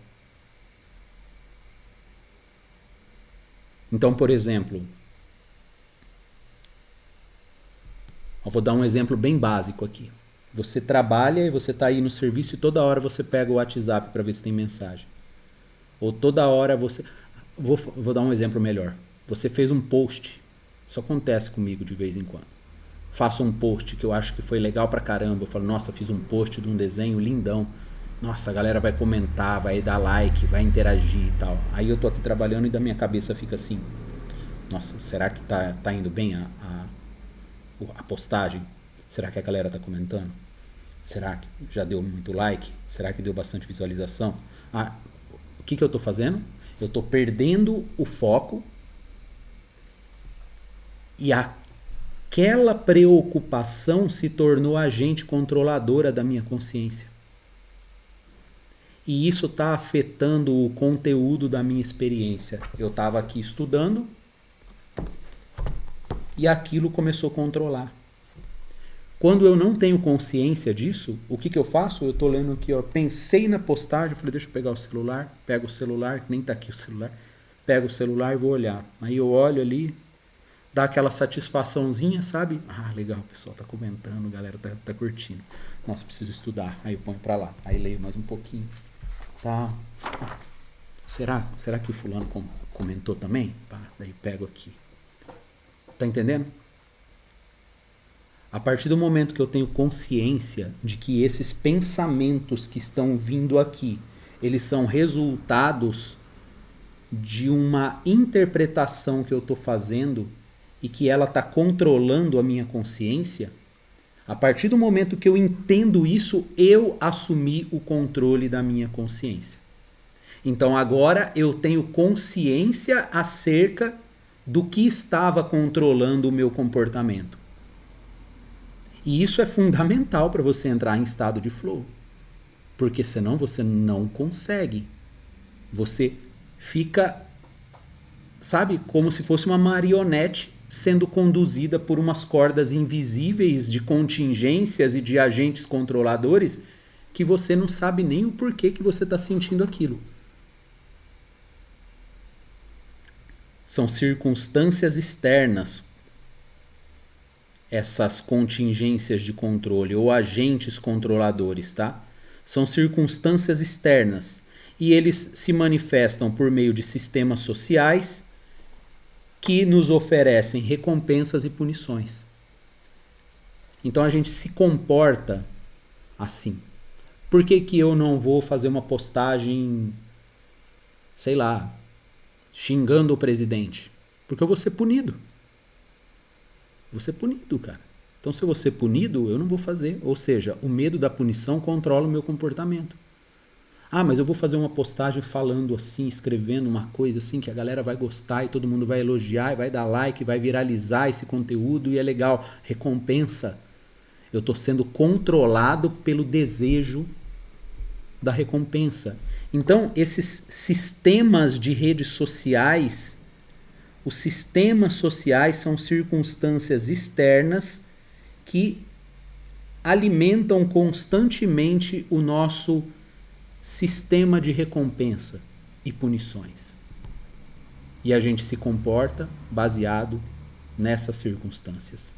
Então, por exemplo, eu vou dar um exemplo bem básico aqui. Você trabalha e você está aí no serviço e toda hora você pega o WhatsApp para ver se tem mensagem. Ou toda hora você... Vou dar um exemplo melhor. Você fez um post. Isso acontece comigo de vez em quando. Faço um post que eu acho que foi legal pra caramba. Eu falo, nossa, fiz um post de um desenho lindão. Nossa, a galera vai comentar, vai dar like, vai interagir e tal. Aí eu tô aqui trabalhando e da minha cabeça fica assim, nossa, será que tá indo bem a postagem? Será que a galera tá comentando? Será que já deu muito like? Será que deu bastante visualização? O que eu tô fazendo? Eu tô perdendo o foco e aquela preocupação se tornou agente controladora da minha consciência. E isso está afetando o conteúdo da minha experiência. Eu estava aqui estudando e aquilo começou a controlar. Quando eu não tenho consciência disso, o que eu faço? Eu estou lendo aqui, ó, pensei na postagem, falei, deixa eu pegar o celular, pego o celular, que nem está aqui o celular, pego o celular e vou olhar. Aí eu olho ali, dá aquela satisfaçãozinha, sabe? Ah, legal, o pessoal tá comentando, a galera tá curtindo. Nossa, preciso estudar. Aí eu ponho pra lá, aí leio mais um pouquinho. Tá. Será que o fulano comentou também? Pá, daí pego aqui. Tá entendendo? A partir do momento que eu tenho consciência de que esses pensamentos que estão vindo aqui, eles são resultados de uma interpretação que eu tô fazendo e que ela está controlando a minha consciência, a partir do momento que eu entendo isso, eu assumi o controle da minha consciência. Então agora eu tenho consciência acerca do que estava controlando o meu comportamento. E isso é fundamental para você entrar em estado de flow. Porque senão você não consegue. Você fica, sabe, como se fosse uma marionete sendo conduzida por umas cordas invisíveis de contingências e de agentes controladores que você não sabe nem o porquê que você está sentindo aquilo. São circunstâncias externas, essas contingências de controle ou agentes controladores, tá? São circunstâncias externas e eles se manifestam por meio de sistemas sociais que nos oferecem recompensas e punições. Então a gente se comporta assim. Por que eu não vou fazer uma postagem, sei lá, xingando o presidente? Porque eu vou ser punido. Vou ser punido, cara. Então se eu vou ser punido, eu não vou fazer. Ou seja, o medo da punição controla o meu comportamento. Ah, mas eu vou fazer uma postagem falando assim, escrevendo uma coisa assim que a galera vai gostar e todo mundo vai elogiar e vai dar like, vai viralizar esse conteúdo e é legal. Recompensa. Eu estou sendo controlado pelo desejo da recompensa. Então, esses sistemas de redes sociais, os sistemas sociais são circunstâncias externas que alimentam constantemente o nosso sistema de recompensa e punições. E a gente se comporta baseado nessas circunstâncias.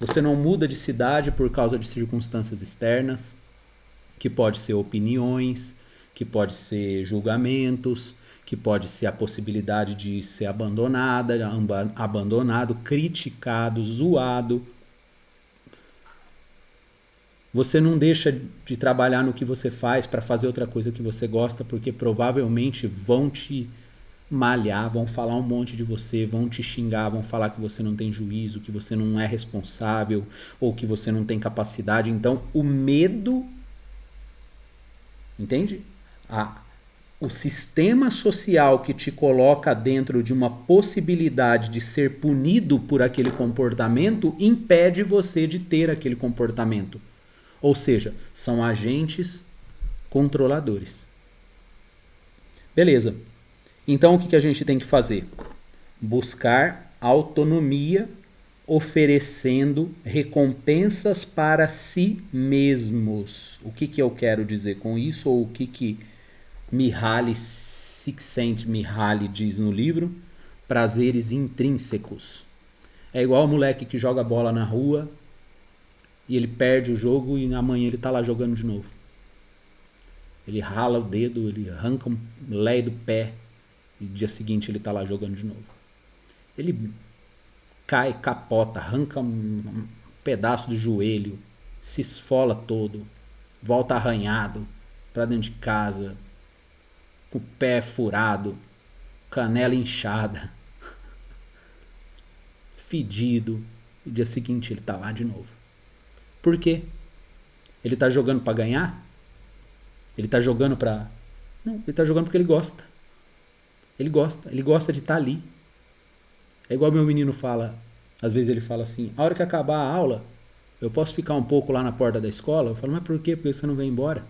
Você não muda de cidade por causa de circunstâncias externas, que pode ser opiniões, que pode ser julgamentos, que pode ser a possibilidade de ser abandonado, criticado, zoado. Você não deixa de trabalhar no que você faz para fazer outra coisa que você gosta, porque provavelmente vão te malhar, vão falar um monte de você, vão te xingar, vão falar que você não tem juízo, que você não é responsável ou que você não tem capacidade. Então, o medo, entende? O sistema social que te coloca dentro de uma possibilidade de ser punido por aquele comportamento impede você de ter aquele comportamento. Ou seja, são agentes controladores. Beleza. Então, o que a gente tem que fazer? Buscar autonomia, oferecendo recompensas para si mesmos. O que eu quero dizer com isso? Ou o que Mihaly Csikszentmihalyi diz no livro? Prazeres intrínsecos. É igual o moleque que joga bola na rua e ele perde o jogo e amanhã ele tá lá jogando de novo. Ele rala o dedo, ele arranca um lé do pé e no dia seguinte ele tá lá jogando de novo. Ele cai, capota, arranca um pedaço do joelho, se esfola todo, volta arranhado pra dentro de casa, com o pé furado, canela inchada, fedido, e no dia seguinte ele tá lá de novo. Por quê? Ele tá jogando pra ganhar? Ele tá jogando pra... Não, ele tá jogando porque ele gosta. Ele gosta de estar ali. É igual meu menino fala, às vezes ele fala assim, a hora que acabar a aula, eu posso ficar um pouco lá na porta da escola? Eu falo, mas por quê? Porque você não vem embora?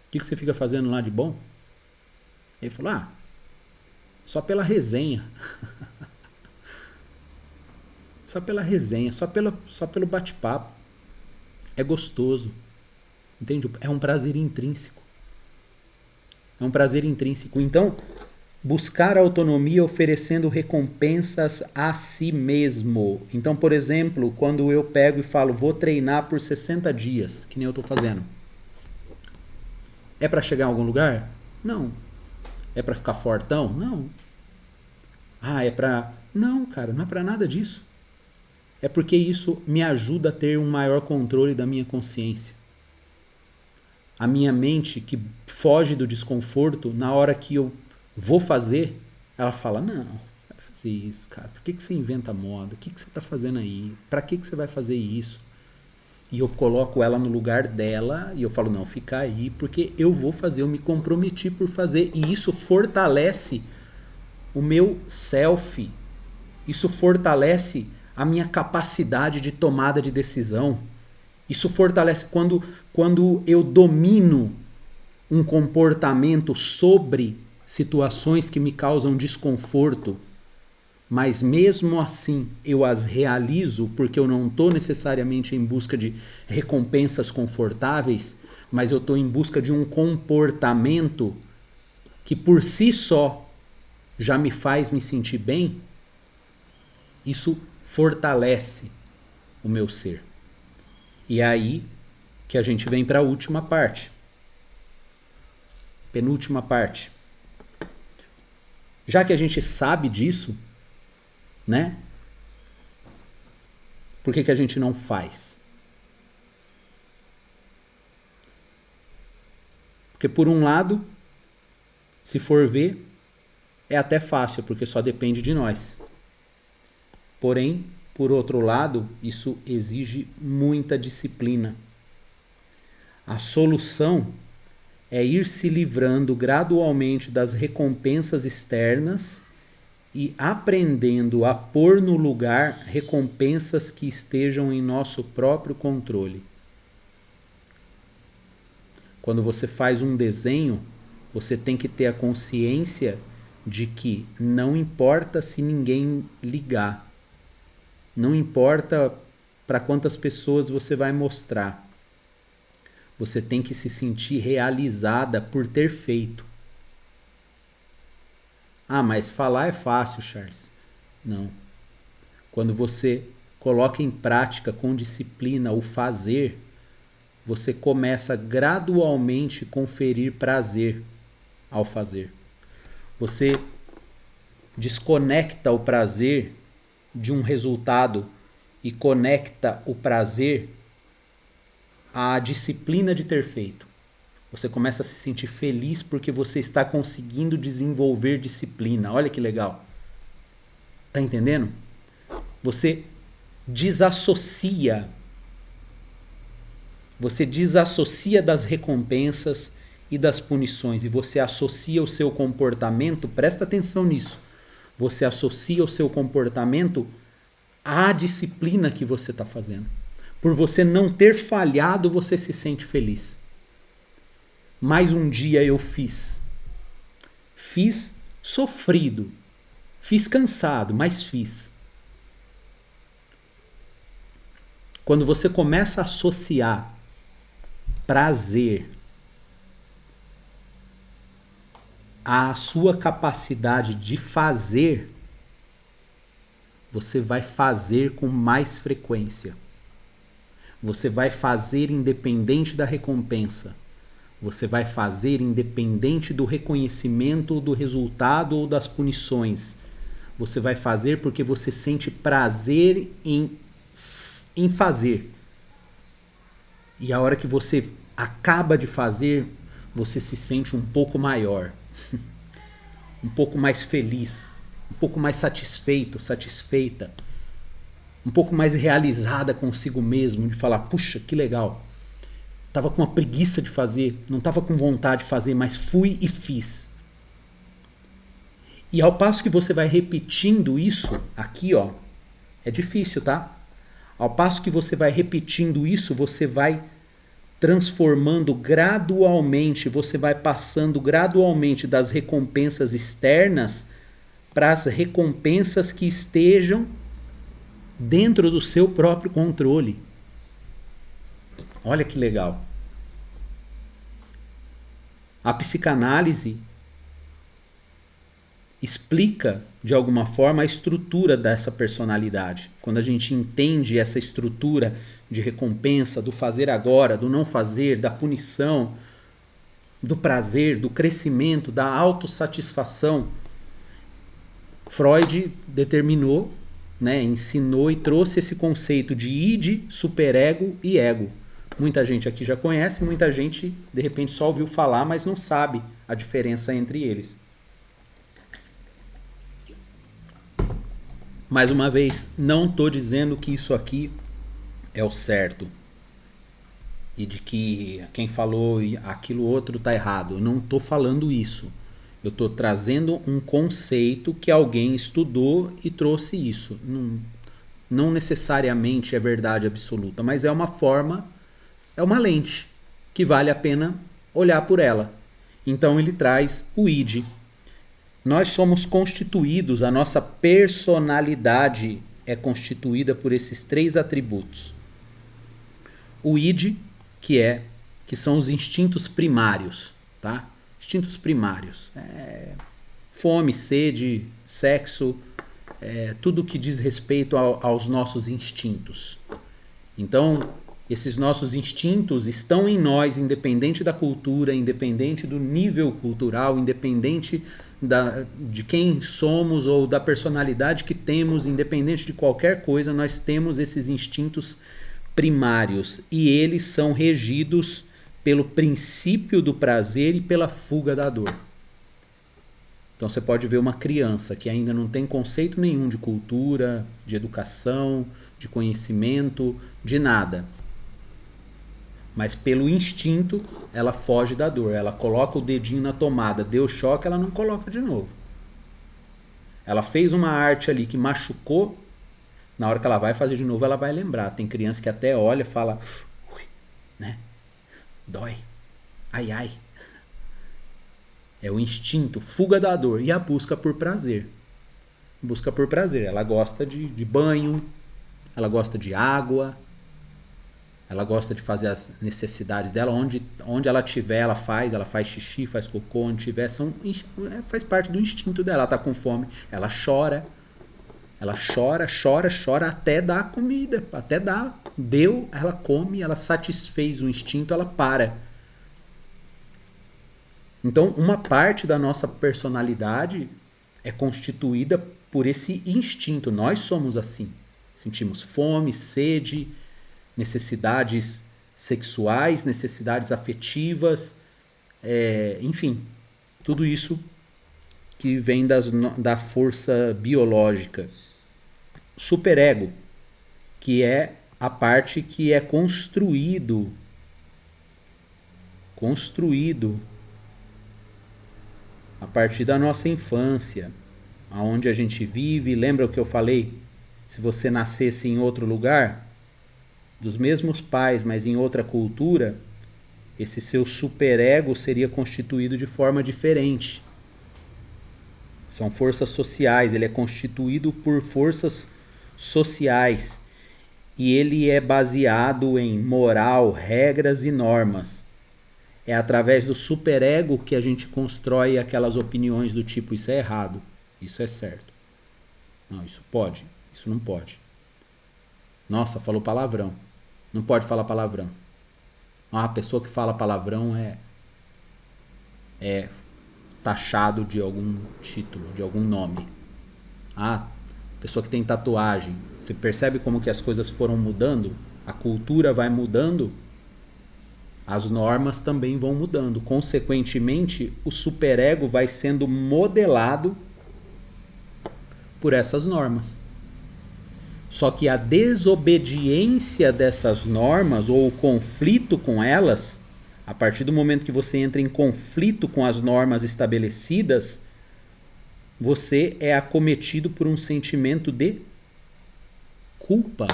O que você fica fazendo lá de bom? Ele falou, só pela resenha. Só pela resenha, só pelo bate-papo. É gostoso. Entende? É um prazer intrínseco. É um prazer intrínseco. Então, buscar autonomia oferecendo recompensas a si mesmo. Então, por exemplo, quando eu pego e falo, vou treinar por 60 dias, que nem eu estou fazendo. É para chegar em algum lugar? Não. É para ficar fortão? Não. É para... Não, cara, não é para nada disso. É porque isso me ajuda a ter um maior controle da minha consciência. A minha mente que foge do desconforto, na hora que eu vou fazer, ela fala, não vai fazer isso, cara. Por que você inventa moda? O que você está fazendo aí? Para que você vai fazer isso? E eu coloco ela no lugar dela e eu falo, não, fica aí, porque eu vou fazer, eu me comprometi por fazer. E isso fortalece o meu self. Isso fortalece a minha capacidade de tomada de decisão. Isso fortalece quando eu domino um comportamento sobre situações que me causam desconforto, mas mesmo assim eu as realizo porque eu não estou necessariamente em busca de recompensas confortáveis, mas eu estou em busca de um comportamento que por si só já me faz me sentir bem. Isso fortalece o meu ser. E é aí que a gente vem para a última parte. Penúltima parte. Já que a gente sabe disso, né? Por que a gente não faz? Porque por um lado, se for ver, é até fácil, porque só depende de nós. Porém, por outro lado, isso exige muita disciplina. A solução é ir se livrando gradualmente das recompensas externas e aprendendo a pôr no lugar recompensas que estejam em nosso próprio controle. Quando você faz um desenho, você tem que ter a consciência de que não importa se ninguém ligar. Não importa para quantas pessoas você vai mostrar. Você tem que se sentir realizada por ter feito. Mas falar é fácil, Charles. Não. Quando você coloca em prática com disciplina o fazer, você começa gradualmente a conferir prazer ao fazer. Você desconecta o prazer de um resultado e conecta o prazer à disciplina de ter feito. Você começa a se sentir feliz porque você está conseguindo desenvolver disciplina. Olha que legal. Tá entendendo? Você desassocia das recompensas e das punições e você associa o seu comportamento, presta atenção nisso, você associa o seu comportamento à disciplina que você está fazendo. Por você não ter falhado, você se sente feliz. Mais um dia eu fiz sofrido, fiz cansado, mas fiz. Quando você começa a associar prazer à sua capacidade de fazer, você vai fazer com mais frequência. Você vai fazer independente da recompensa. Você vai fazer independente do reconhecimento, do resultado ou das punições. Você vai fazer porque você sente prazer em fazer. E a hora que você acaba de fazer, você se sente um pouco maior, um pouco mais feliz, um pouco mais satisfeito, satisfeita, um pouco mais realizada consigo mesmo, de falar, puxa, que legal. Tava com uma preguiça de fazer, não tava com vontade de fazer, mas fui e fiz. E ao passo que você vai repetindo isso, aqui ó, é difícil, tá? Ao passo que você vai repetindo isso, você vai transformando gradualmente, você vai passando gradualmente das recompensas externas para as recompensas que estejam dentro do seu próprio controle. Olha que legal. A psicanálise explica, de alguma forma, a estrutura dessa personalidade. Quando a gente entende essa estrutura de recompensa, do fazer agora, do não fazer, da punição, do prazer, do crescimento, da autossatisfação, Freud determinou, ensinou e trouxe esse conceito de id, superego e ego. Muita gente aqui já conhece, muita gente de repente só ouviu falar, mas não sabe a diferença entre eles. Mais uma vez, não estou dizendo que isso aqui é o certo e de que quem falou aquilo outro está errado. Eu não estou falando isso. Eu estou trazendo um conceito que alguém estudou e trouxe isso. Não necessariamente é verdade absoluta, mas é uma forma, é uma lente que vale a pena olhar por ela. Então ele traz o id. Nós somos constituídos, a nossa personalidade é constituída por esses 3 atributos. O id, que são os instintos primários, tá? Instintos primários. Fome, sede, sexo, tudo que diz respeito aos nossos instintos. Então, esses nossos instintos estão em nós, independente da cultura, independente do nível cultural, independente de quem somos ou da personalidade que temos, independente de qualquer coisa, nós temos esses instintos primários e eles são regidos pelo princípio do prazer e pela fuga da dor. Então você pode ver uma criança que ainda não tem conceito nenhum de cultura, de educação, de conhecimento, de nada. Mas pelo instinto, ela foge da dor. Ela coloca o dedinho na tomada, deu choque, ela não coloca de novo. Ela fez uma arte ali que machucou, na hora que ela vai fazer de novo, ela vai lembrar. Tem criança que até olha e fala, né? Dói. Ai, ai. É o instinto, fuga da dor e a busca por prazer. Busca por prazer. Ela gosta de banho, ela gosta de água, ela gosta de fazer as necessidades dela, onde ela tiver, ela faz xixi, faz cocô, onde tiver, faz parte do instinto dela. Ela tá com fome, ela chora. Ela chora, chora, chora até dar comida, até dar. Deu, ela come, ela satisfez o instinto, ela para. Então, uma parte da nossa personalidade é constituída por esse instinto. Nós somos assim. Sentimos fome, sede, necessidades sexuais, necessidades afetivas, enfim, tudo isso que vem da força biológica. Superego, que é a parte que é construído a partir da nossa infância, aonde a gente vive. Lembra o que eu falei? Se você nascesse em outro lugar, dos mesmos pais, mas em outra cultura, esse seu superego seria constituído de forma diferente. São forças sociais, ele é constituído por forças sociais e ele é baseado em moral, regras e normas. É através do superego que a gente constrói aquelas opiniões do tipo: isso é errado, isso é certo. Não, isso pode, isso não pode. Nossa, falou palavrão. Não pode falar palavrão. A pessoa que fala palavrão é taxado de algum título, de algum nome. Pessoa que tem tatuagem. Você percebe como que as coisas foram mudando? A cultura vai mudando, as normas também vão mudando. Consequentemente, o superego vai sendo modelado por essas normas. Só que a desobediência dessas normas, ou o conflito com elas, a partir do momento que você entra em conflito com as normas estabelecidas, você é acometido por um sentimento de culpa.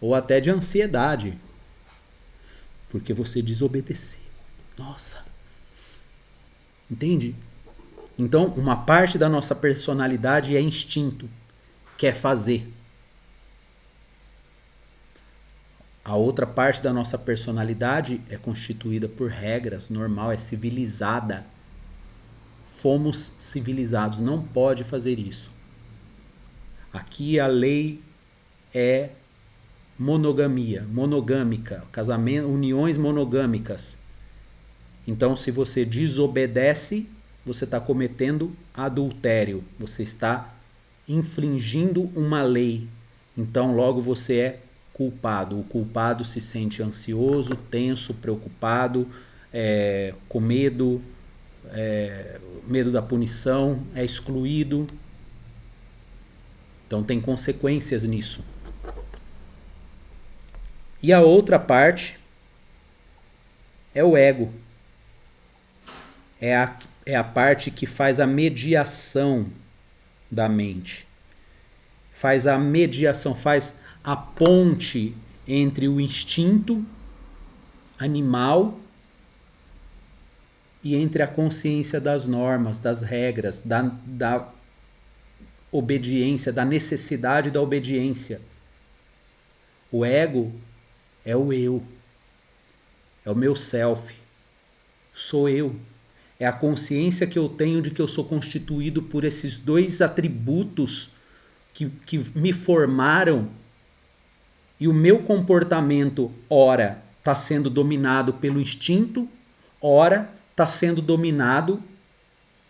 Ou até de ansiedade. Porque você desobedeceu. Nossa. Entende? Então, uma parte da nossa personalidade é instinto, quer fazer. A outra parte da nossa personalidade é constituída por regras, normal, é civilizada. Fomos civilizados, não pode fazer isso. Aqui a lei é monogamia, monogâmica, casamento, uniões monogâmicas. Então, se você desobedece, você está cometendo adultério, você está infringindo uma lei. Então, logo você é culpado. O culpado se sente ansioso, tenso, preocupado, com medo, medo da punição, é excluído. Então tem consequências nisso. E a outra parte é o ego. É a parte que faz a mediação da mente. Faz a mediação, faz a ponte entre o instinto animal e entre a consciência das normas, das regras, da obediência, da necessidade da obediência. O ego é o eu, é o meu self, sou eu. É a consciência que eu tenho de que eu sou constituído por esses dois atributos que me formaram, e o meu comportamento, ora, está sendo dominado pelo instinto, ora, está sendo dominado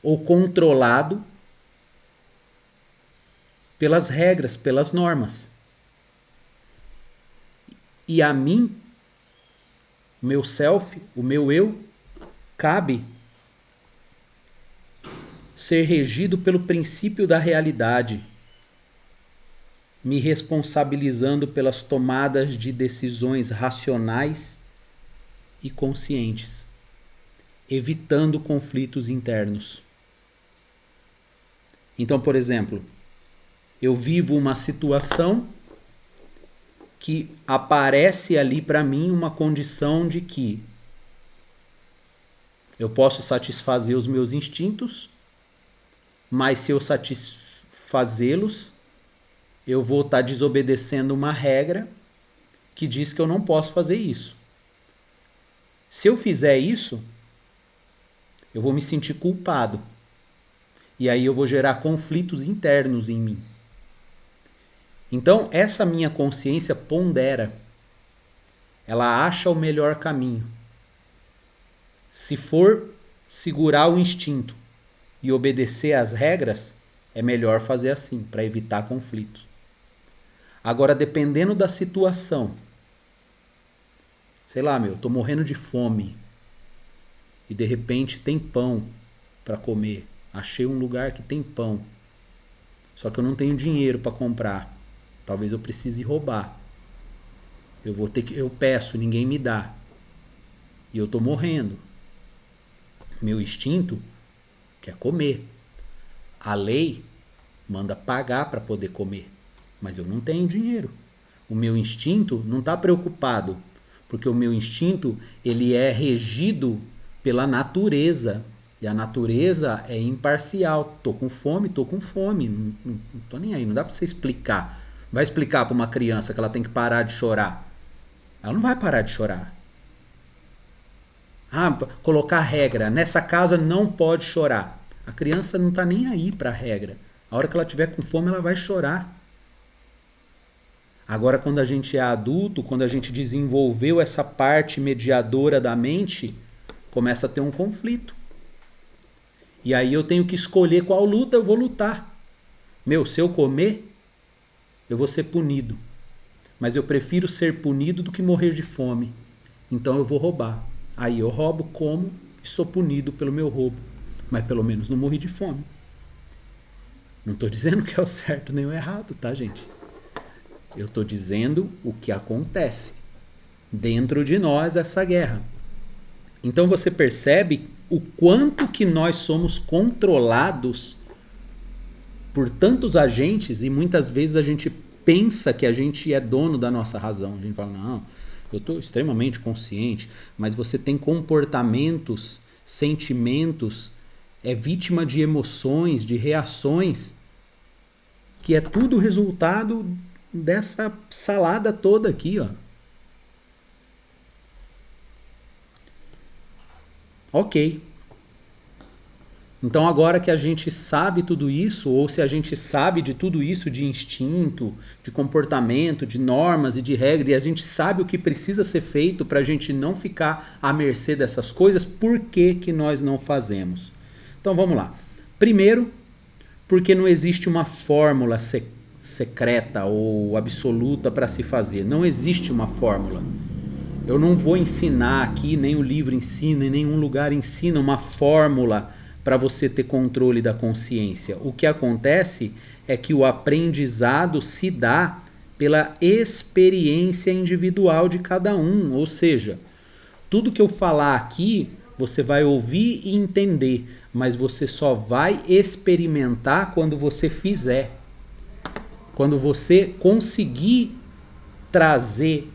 ou controlado pelas regras, pelas normas. E a mim, o meu self, o meu eu, cabe ser regido pelo princípio da realidade, me responsabilizando pelas tomadas de decisões racionais e conscientes, evitando conflitos internos. Então, por exemplo, eu vivo uma situação que aparece ali para mim uma condição de que eu posso satisfazer os meus instintos, mas se eu satisfazê-los, eu vou estar desobedecendo uma regra que diz que eu não posso fazer isso. Se eu fizer isso, eu vou me sentir culpado. E aí eu vou gerar conflitos internos em mim. Então, essa minha consciência pondera. Ela acha o melhor caminho. Se for segurar o instinto e obedecer às regras, é melhor fazer assim, para evitar conflitos. Agora, dependendo da situação, sei lá, tô morrendo de fome e de repente tem pão para comer. Achei um lugar que tem pão. Só que eu não tenho dinheiro para comprar. Talvez eu precise roubar. Eu peço, ninguém me dá. E eu tô morrendo. Meu instinto quer comer. A lei manda pagar para poder comer, mas eu não tenho dinheiro. O meu instinto não está preocupado, porque o meu instinto ele é regido pela natureza. E a natureza é imparcial. Tô com fome. Não tô nem aí, não dá para você explicar. Vai explicar para uma criança que ela tem que parar de chorar. Ela não vai parar de chorar. Colocar regra. Nessa casa não pode chorar. A criança não está nem aí para a regra. A hora que ela tiver com fome, ela vai chorar. Agora, quando a gente é adulto, quando a gente desenvolveu essa parte mediadora da mente, começa a ter um conflito. E aí eu tenho que escolher qual luta eu vou lutar. Se eu comer, eu vou ser punido. Mas eu prefiro ser punido do que morrer de fome. Então eu vou roubar. Aí eu roubo, como e sou punido pelo meu roubo. Mas pelo menos não morri de fome. Não estou dizendo que é o certo nem o errado, tá, gente? Eu estou dizendo o que acontece dentro de nós, essa guerra. Então você percebe o quanto que nós somos controlados por tantos agentes e muitas vezes a gente pensa que a gente é dono da nossa razão. A gente fala, não, eu estou extremamente consciente, mas você tem comportamentos, sentimentos, é vítima de emoções, de reações, que é tudo resultado dessa salada toda aqui, ó. Ok. Então agora que a gente sabe tudo isso, ou se a gente sabe de tudo isso, de instinto, de comportamento, de normas e de regras, e a gente sabe o que precisa ser feito para a gente não ficar à mercê dessas coisas, por que nós não fazemos? Então vamos lá. Primeiro, porque não existe uma fórmula secreta ou absoluta para se fazer. Não existe uma fórmula. Eu não vou ensinar aqui, nem o livro ensina, em nenhum lugar ensina uma fórmula para você ter controle da consciência. O que acontece é que o aprendizado se dá pela experiência individual de cada um. Ou seja, tudo que eu falar aqui, você vai ouvir e entender, mas você só vai experimentar quando você fizer. Quando você conseguir trazer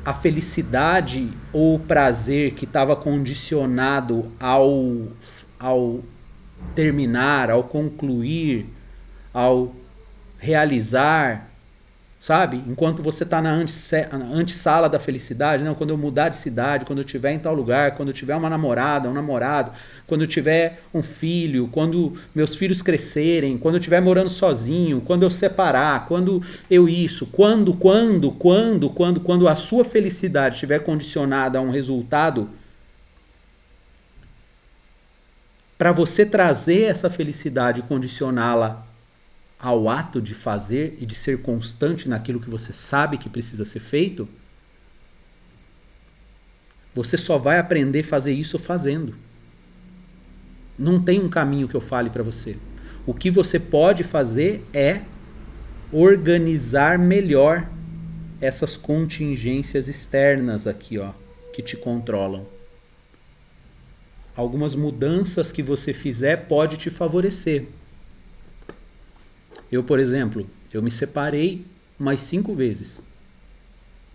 a felicidade ou o prazer que estava condicionado ao terminar, ao concluir, ao realizar, sabe? Enquanto você está na antessala da felicidade, não, quando eu mudar de cidade, quando eu estiver em tal lugar, quando eu tiver uma namorada, um namorado, quando eu tiver um filho, quando meus filhos crescerem, quando eu estiver morando sozinho, quando eu separar, quando eu isso, quando a sua felicidade estiver condicionada a um resultado, para você trazer essa felicidade e condicioná-la ao ato de fazer e de ser constante naquilo que você sabe que precisa ser feito, você só vai aprender a fazer isso fazendo. Não tem um caminho que eu fale para você. O que você pode fazer é organizar melhor essas contingências externas aqui, ó, que te controlam. Algumas mudanças que você fizer pode te favorecer. Eu, por exemplo, eu me separei umas 5 vezes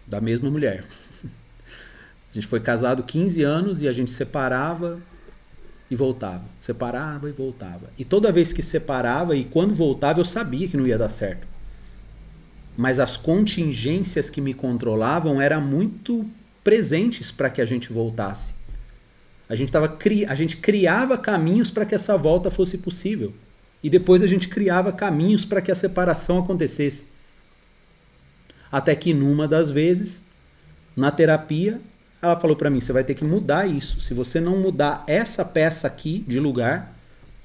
da mesma mulher. A gente foi casado 15 anos e a gente separava e voltava. Separava e voltava. E toda vez que separava e quando voltava eu sabia que não ia dar certo. Mas as contingências que me controlavam eram muito presentes para que a gente voltasse. A gente criava caminhos para que essa volta fosse possível. E depois a gente criava caminhos para que a separação acontecesse. Até que numa das vezes, na terapia, ela falou para mim, você vai ter que mudar isso. Se você não mudar essa peça aqui de lugar,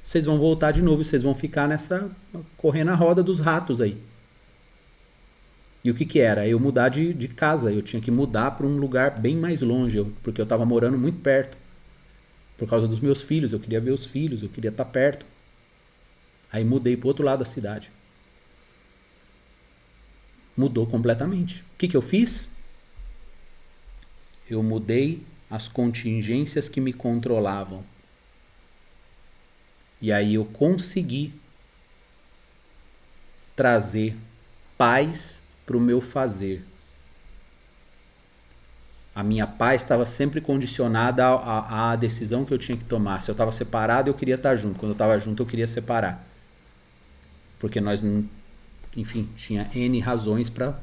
vocês vão voltar de novo e vocês vão ficar correndo a roda dos ratos aí. E o que era? Eu mudar de casa. Eu tinha que mudar para um lugar bem mais longe, porque eu estava morando muito perto. Por causa dos meus filhos, eu queria ver os filhos, eu queria estar perto. Aí mudei para o outro lado da cidade. Mudou completamente. O que eu fiz? Eu mudei as contingências que me controlavam. E aí eu consegui trazer paz para o meu fazer. A minha paz estava sempre condicionada à decisão que eu tinha que tomar. Se eu estava separado, eu queria estar junto. Quando eu estava junto, eu queria separar. Porque nós, enfim, tinha N razões para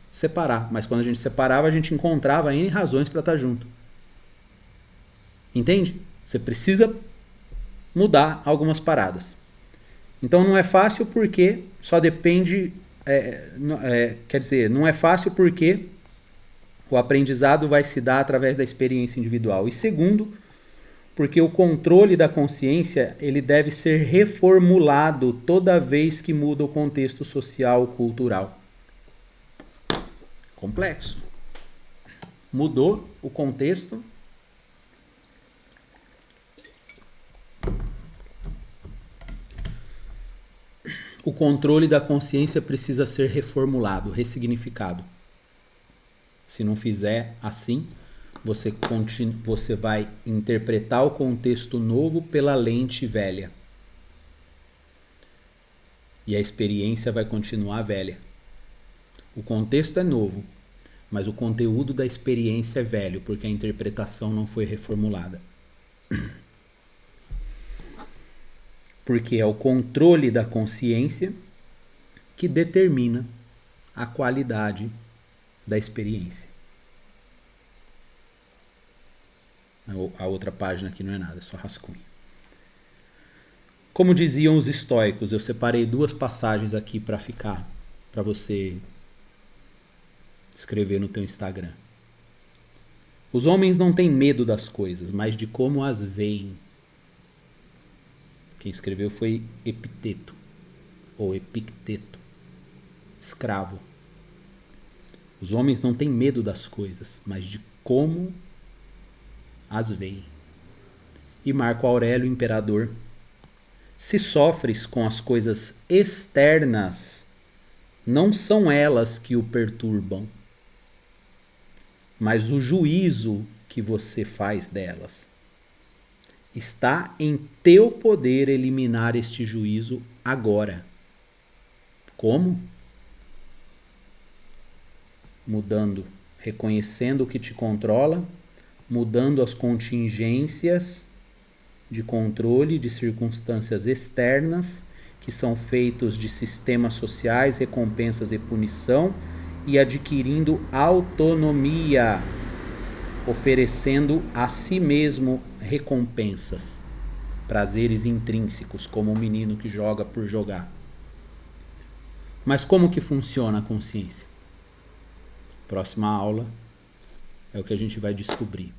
separar. Mas quando a gente separava, a gente encontrava N razões para estar junto. Entende? Você precisa mudar algumas paradas. Então não é fácil porque só depende... quer dizer, não é fácil porque o aprendizado vai se dar através da experiência individual. E segundo, porque o controle da consciência ele deve ser reformulado toda vez que muda o contexto social cultural. Complexo. Mudou o contexto. O controle da consciência precisa ser reformulado, ressignificado. Se não fizer assim, você vai interpretar o contexto novo pela lente velha. E a experiência vai continuar velha. O contexto é novo, mas o conteúdo da experiência é velho, porque a interpretação não foi reformulada. Porque é o controle da consciência que determina a qualidade da experiência. A outra página aqui não é nada, é só rascunho. Como diziam os estoicos, eu separei 2 passagens aqui para você escrever no teu Instagram. Os homens não têm medo das coisas, mas de como as veem. Quem escreveu foi Epiteto, ou Epicteto, escravo. Os homens não têm medo das coisas, mas de como as veem. E Marco Aurélio, imperador, se sofres com as coisas externas, não são elas que o perturbam, mas o juízo que você faz delas. Está em teu poder eliminar este juízo agora. Como? Mudando, reconhecendo o que te controla, mudando as contingências de controle de circunstâncias externas, que são feitos de sistemas sociais, recompensas e punição, e adquirindo autonomia, oferecendo a si mesmo recompensas, prazeres intrínsecos, como um menino que joga por jogar. Mas como que funciona a consciência? Próxima aula é o que a gente vai descobrir.